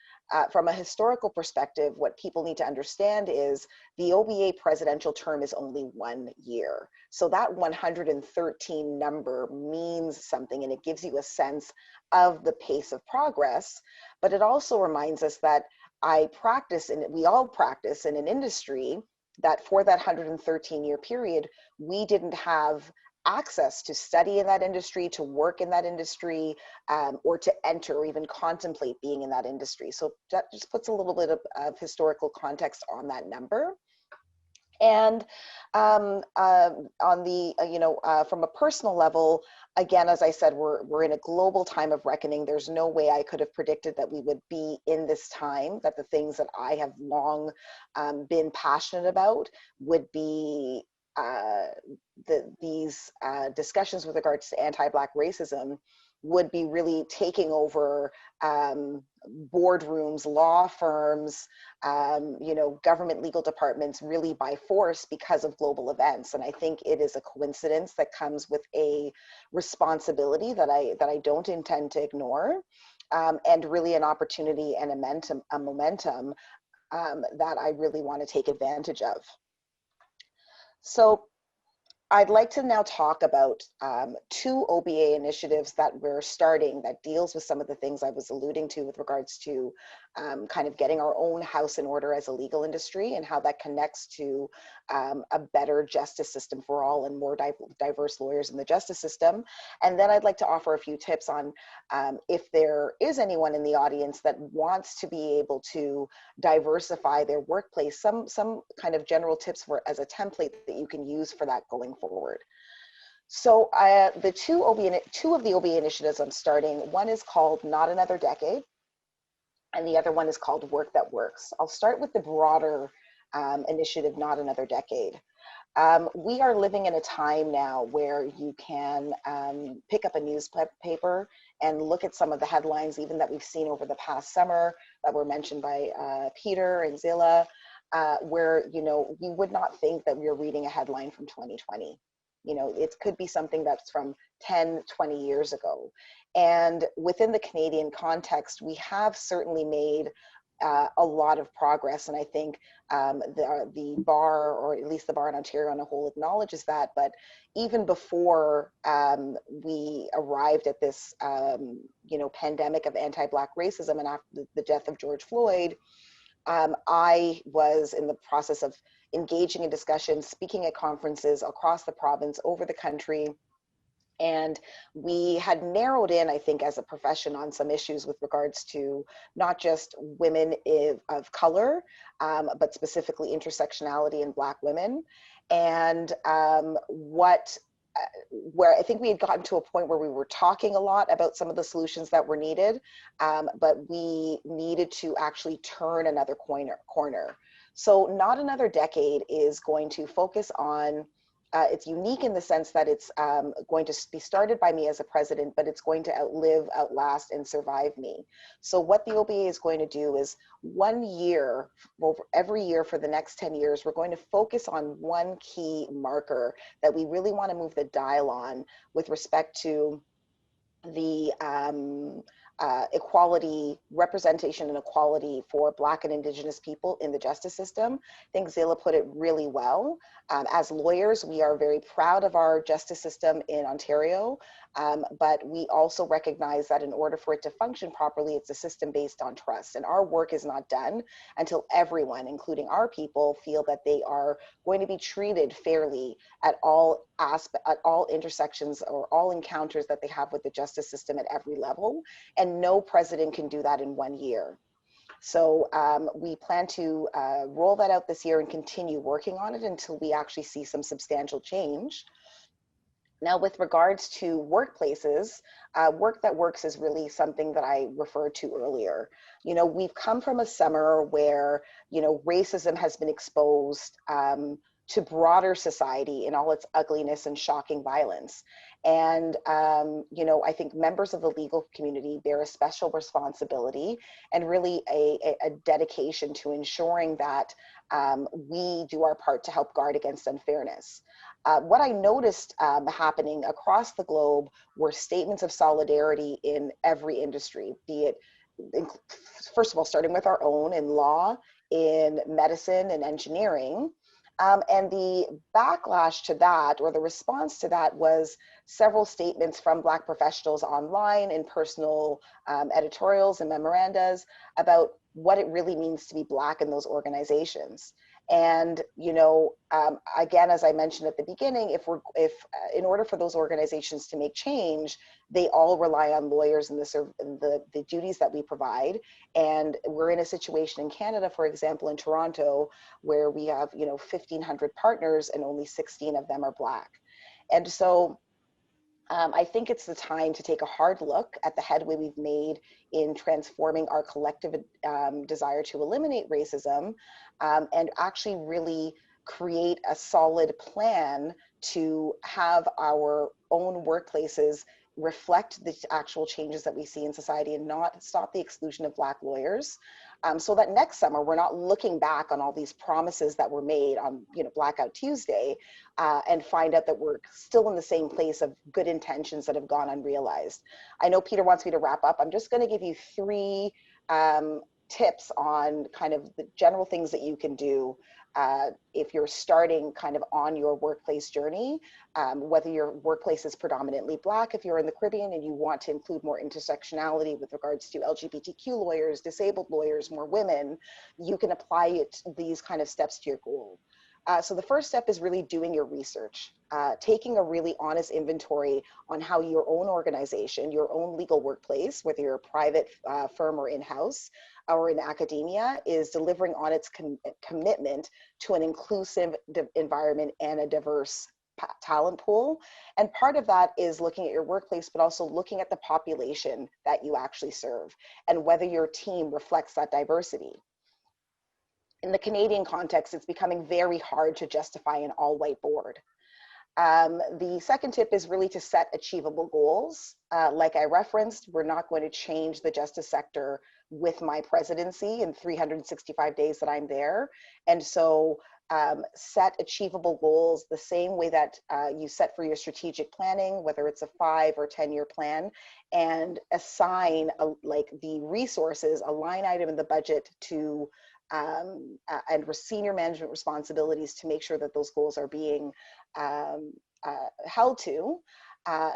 From a historical perspective, what people need to understand is the OBA presidential term is only 1 year. So that 113 number means something, and it gives you a sense of the pace of progress. But it also reminds us that we all practice in an industry that for that 113-year period, we didn't have access to study in that industry, to work in that industry, or to enter or even contemplate being in that industry. So that just puts a little bit of historical context on that number. And on the, from a personal level, again, as I said, we're in a global time of reckoning. There's no way I could have predicted that we would be in this time, that the things that I have long been passionate about would be these discussions with regards to anti-Black racism would be really taking over boardrooms, law firms, government legal departments really by force because of global events. And I think it is a coincidence that comes with a responsibility that I don't intend to ignore, and really an opportunity and a momentum that I really want to take advantage of. So I'd like to now talk about two OBA initiatives that we're starting that deals with some of the things I was alluding to with regards to kind of getting our own house in order as a legal industry, and how that connects to a better justice system for all and more diverse lawyers in the justice system. And then I'd like to offer a few tips on if there is anyone in the audience that wants to be able to diversify their workplace, some kind of general tips for as a template that you can use for that going forward. So the two of the OBA initiatives I'm starting, one is called Not Another Decade, and the other one is called Work That Works. I'll start with the broader initiative, Not Another Decade. We are living in a time now where you can pick up a newspaper and look at some of the headlines, even that we've seen over the past summer that were mentioned by Peter and Zilla, where, we would not think that we are reading a headline from 2020. It could be something that's from 10, 20 years ago. And within the Canadian context, we have certainly made a lot of progress. And I think the bar, or at least the bar in Ontario on a whole, acknowledges that. But even before we arrived at this, pandemic of anti-Black racism, and after the death of George Floyd, I was in the process of engaging in discussions, speaking at conferences across the province, over the country. And we had narrowed in, I think, as a profession on some issues with regards to not just women of color, but specifically intersectionality in Black women. And where I think we had gotten to a point where we were talking a lot about some of the solutions that were needed, but we needed to actually turn another corner. So Not Another Decade is going to focus on, it's unique in the sense that it's going to be started by me as a president, but it's going to outlive, outlast, and survive me. So what the OBA is going to do is 1 year, every year for the next 10 years, we're going to focus on one key marker that we really want to move the dial on with respect to the equality, representation and equality for Black and Indigenous people in the justice system. I think Zilla put it really well. As lawyers, we are very proud of our justice system in Ontario, but we also recognize that in order for it to function properly, it's a system based on trust. And our work is not done until everyone, including our people, feel that they are going to be treated fairly at all intersections or all encounters that they have with the justice system at every level. And no president can do that in 1 year. So we plan to roll that out this year and continue working on it until we actually see some substantial change. Now, with regards to workplaces, Work That Works is really something that I referred to earlier. We've come from a summer where, racism has been exposed to broader society in all its ugliness and shocking violence. And, I think members of the legal community bear a special responsibility and really a dedication to ensuring that we do our part to help guard against unfairness. What I noticed happening across the globe were statements of solidarity in every industry, be it, first of all, starting with our own in law, in medicine and engineering. And the backlash to that, or the response to that, was several statements from Black professionals online in personal editorials and memorandas about what it really means to be Black in those organizations. And, you know, again, as I mentioned at the beginning, if in order for those organizations to make change, they all rely on lawyers and the duties that we provide. And we're in a situation in Canada, for example, in Toronto, where we have, you know, 1,500 partners and only 16 of them are Black. And so I think it's the time to take a hard look at the headway we've made in transforming our collective desire to eliminate racism, and actually really create a solid plan to have our own workplaces reflect the actual changes that we see in society and not stop the exclusion of Black lawyers. So that next summer, we're not looking back on all these promises that were made on, you know, Blackout Tuesday, and find out that we're still in the same place of good intentions that have gone unrealized. I know Peter wants me to wrap up. I'm just going to give you 3 tips on kind of the general things that you can do if you're starting kind of on your workplace journey, whether your workplace is predominantly Black, if you're in the Caribbean and you want to include more intersectionality with regards to LGBTQ lawyers, disabled lawyers, more women, you can apply these kind of steps to your goal. So the first step is really doing your research, taking a really honest inventory on how your own organization, your own legal workplace, whether you're a private firm or in-house or in academia, is delivering on its commitment to an inclusive environment and a diverse talent pool. And part of that is looking at your workplace, but also looking at the population that you actually serve and whether your team reflects that diversity. In the Canadian context, it's becoming very hard to justify an all-white board. The second tip is really to set achievable goals. Like I referenced, we're not going to change the justice sector with my presidency in 365 days that I'm there. And so set achievable goals the same way that you set for your strategic planning, whether it's a 5 or 10-year plan, and assign like the resources, a line item in the budget to and senior management responsibilities to make sure that those goals are being held to,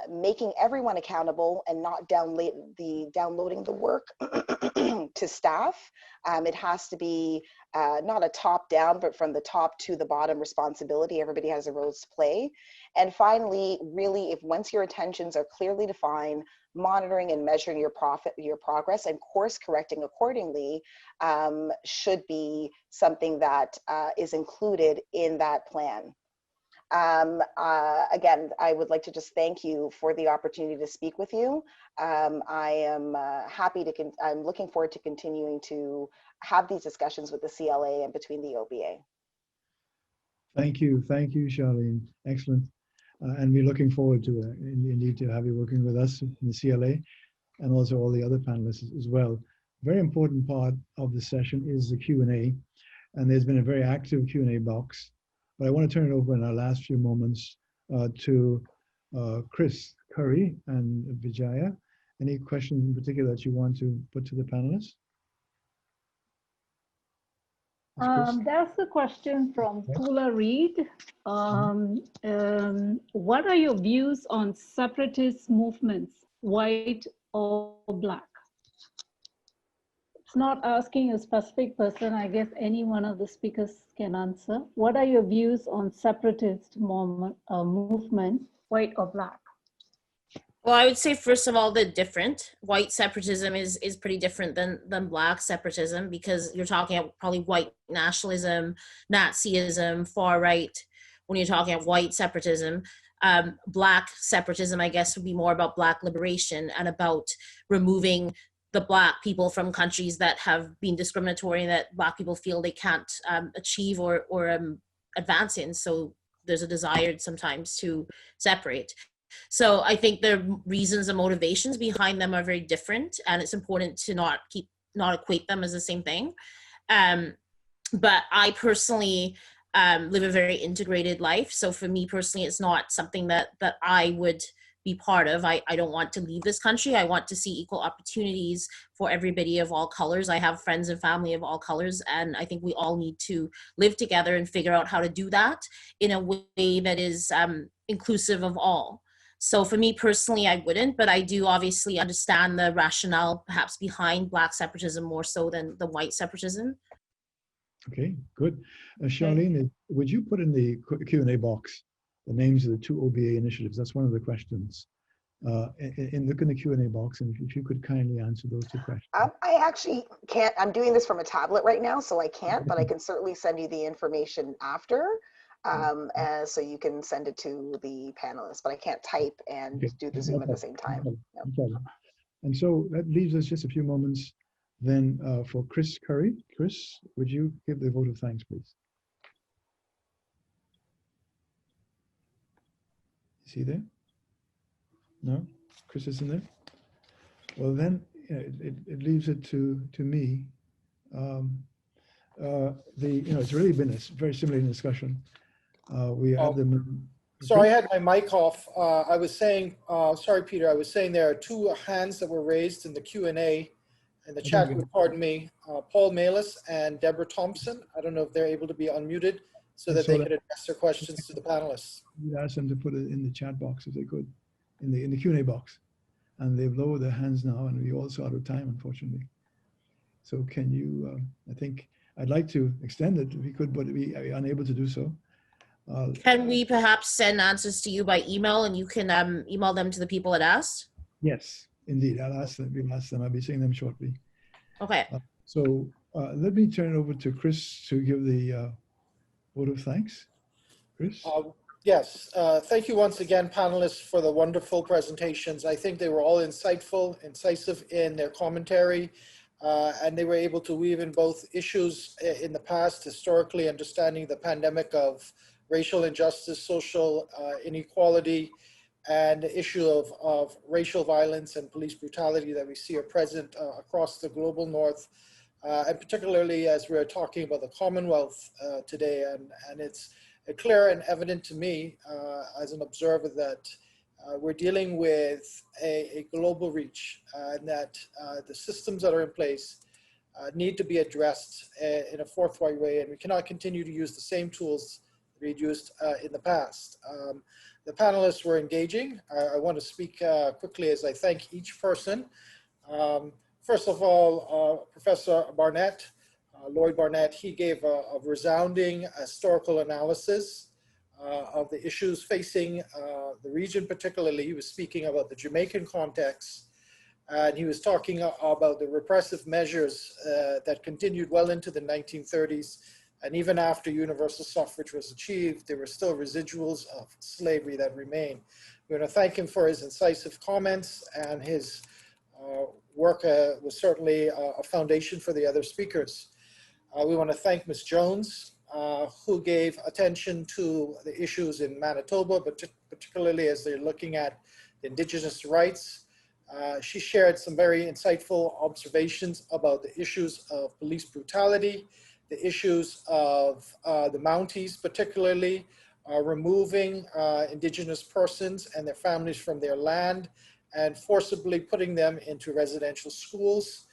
making everyone accountable and not downloading the work to staff. It has to be not a top down, but from the top to the bottom responsibility. Everybody has a role to play. And finally, really, once your intentions are clearly defined, monitoring and measuring your progress and course correcting accordingly should be something that is included in that plan. Again, I would like to just thank you for the opportunity to speak with you. I am I'm looking forward to continuing to have these discussions with the CLA and between the OBA. Thank you, Charlene. Excellent. And we're looking forward to indeed to have you working with us in the CLA and also all the other panelists as well. Very important part of the session is the Q&A, and there's been a very active Q&A box. But I want to turn it over in our last few moments to Chris Curry and Vijaya. Any questions in particular that you want to put to the panelists? There's a question from Kula Reed. What are your views on separatist movements, white or Black? It's not asking a specific person. I guess any one of the speakers can answer. What are your views on separatist movement, white or Black? Well, I would say, first of all, they're different. White separatism is pretty different than Black separatism, because you're talking about probably white nationalism, Nazism, far right. When you're talking about white separatism, Black separatism, I guess, would be more about Black liberation and about removing the Black people from countries that have been discriminatory and that Black people feel they can't achieve or advance in. So there's a desire sometimes to separate. So I think the reasons and motivations behind them are very different, and it's important to not equate them as the same thing. But I personally live a very integrated life. So for me personally, it's not something that I would be part of. I don't want to leave this country. I want to see equal opportunities for everybody of all colors. I have friends and family of all colors, and I think we all need to live together and figure out how to do that in a way that is inclusive of all. So for me personally, I wouldn't, but I do obviously understand the rationale perhaps behind Black separatism more so than the white separatism. Okay, good. Charlene, would you put in the Q&A box the names of the two OBA initiatives? That's one of the questions. Look in the Q&A box, and if you could kindly answer those two questions. I actually can't. I'm doing this from a tablet right now, so I can't, but I can certainly send you the information after. So you can send it to the panelists, but I can't type and do the Zoom at the same time. No. And so that leaves us just a few moments then for Chris Curry. Chris, would you give the vote of thanks, please? Is he there? No? Chris isn't there? Well, then it leaves it to me. It's really been a very similar discussion. We had them. So I had my mic off. I was saying, sorry, Peter, I was saying there are two hands that were raised in the Q&A in the chat group, pardon me, Paul Malis and Deborah Thompson. I don't know if they're able to be unmuted so that they could address their questions to the panelists. We'd ask them to put it in the chat box if they could, in the Q&A box. And they've lowered their hands now, and we're also out of time, unfortunately. So can you, I think, I'd like to extend it if we could, but we are unable to do so. Can we perhaps send answers to you by email, and you can email them to the people that asked? Yes, indeed. I'll ask them. We'll ask them. I'll be seeing them shortly. Okay. So let me turn it over to Chris to give the vote of thanks. Chris? Yes. Thank you once again, panelists, for the wonderful presentations. I think they were all insightful, incisive in their commentary, and they were able to weave in both issues in the past, historically understanding the pandemic of racial injustice, social inequality, and the issue of racial violence and police brutality that we see are present across the global north, and particularly as we're talking about the Commonwealth today. And it's clear and evident to me as an observer that we're dealing with a global reach, and that the systems that are in place need to be addressed in a forthright way, and we cannot continue to use the same tools we'd used in the past. The panelists were engaging. I want to speak quickly as I thank each person. First of all, Professor Barnett, Lloyd Barnett, he gave a resounding historical analysis of the issues facing the region particularly. He was speaking about the Jamaican context, and he was talking about the repressive measures that continued well into the 1930s. And even after universal suffrage was achieved, there were still residuals of slavery that remain. We want to thank him for his incisive comments, and his work was certainly a foundation for the other speakers. We want to thank Ms. Jones, who gave attention to the issues in Manitoba, but particularly as they're looking at Indigenous rights. She shared some very insightful observations about the issues of police brutality, the issues of the Mounties, particularly removing Indigenous persons and their families from their land and forcibly putting them into residential schools.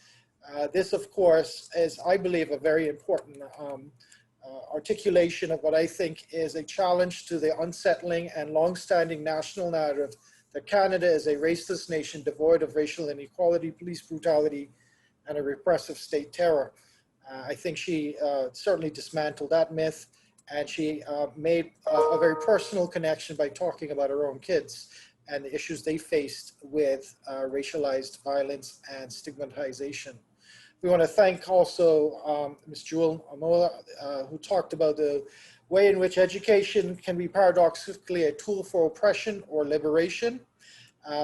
This, of course, is, I believe, a very important articulation of what I think is a challenge to the unsettling and long-standing national narrative that Canada is a raceless nation devoid of racial inequality, police brutality, and a repressive state terror. I think she certainly dismantled that myth, and she made a very personal connection by talking about her own kids and the issues they faced with racialized violence and stigmatization. We want to thank also Ms. Jewel Amoah, who talked about the way in which education can be paradoxically a tool for oppression or liberation.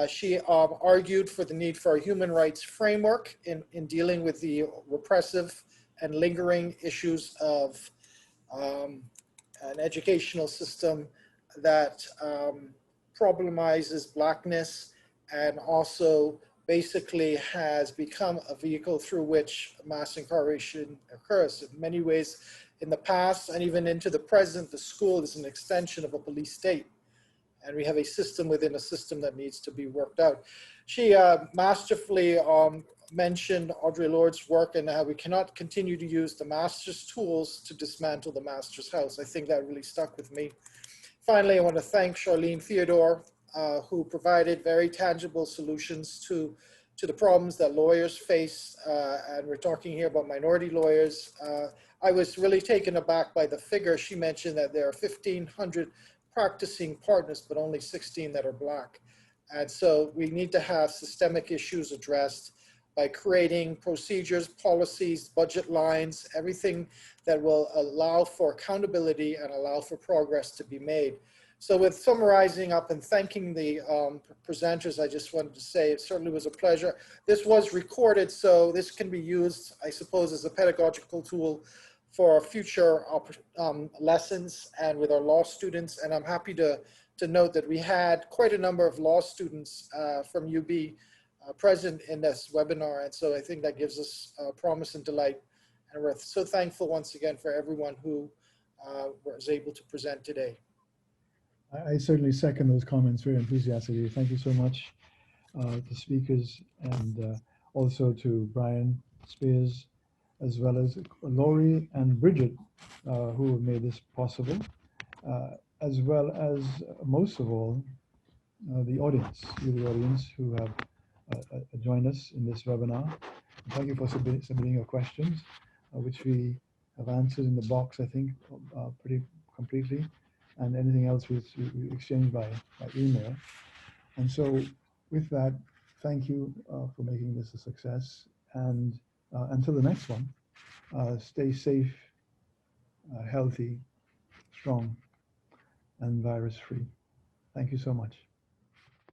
She argued for the need for a human rights framework in dealing with the repressive and lingering issues of an educational system that problematizes Blackness and also basically has become a vehicle through which mass incarceration occurs. In many ways, in the past and even into the present, the school is an extension of a police state. And we have a system within a system that needs to be worked out. She masterfully mentioned Audre Lorde's work and how we cannot continue to use the master's tools to dismantle the master's house. I think that really stuck with me. Finally, I want to thank Charlene Theodore, who provided very tangible solutions to to the problems that lawyers face, and we're talking here about minority lawyers. I was really taken aback by the figure. She mentioned that there are 1,500 practicing partners, but only 16 that are Black. And so we need to have systemic issues addressed by creating procedures, policies, budget lines, everything that will allow for accountability and allow for progress to be made. So with summarizing up and thanking the presenters, I just wanted to say it certainly was a pleasure. This was recorded, so this can be used, I suppose, as a pedagogical tool for future lessons and with our law students. And I'm happy to note that we had quite a number of law students from UB present in this webinar. And so I think that gives us promise and delight. And we're so thankful once again for everyone who was able to present today. I certainly second those comments very enthusiastically. Thank you so much to speakers, and also to Brian Speers, as well as Laurie and Bridget, who have made this possible, as well as most of all, the audience, you the audience who have joined us in this webinar. Thank you for submitting your questions, which we have answered in the box, I think, pretty completely. And anything else we exchanged by email. And so with that, thank you for making this a success. And until the next one, stay safe, healthy, strong, and virus-free. Thank you so much.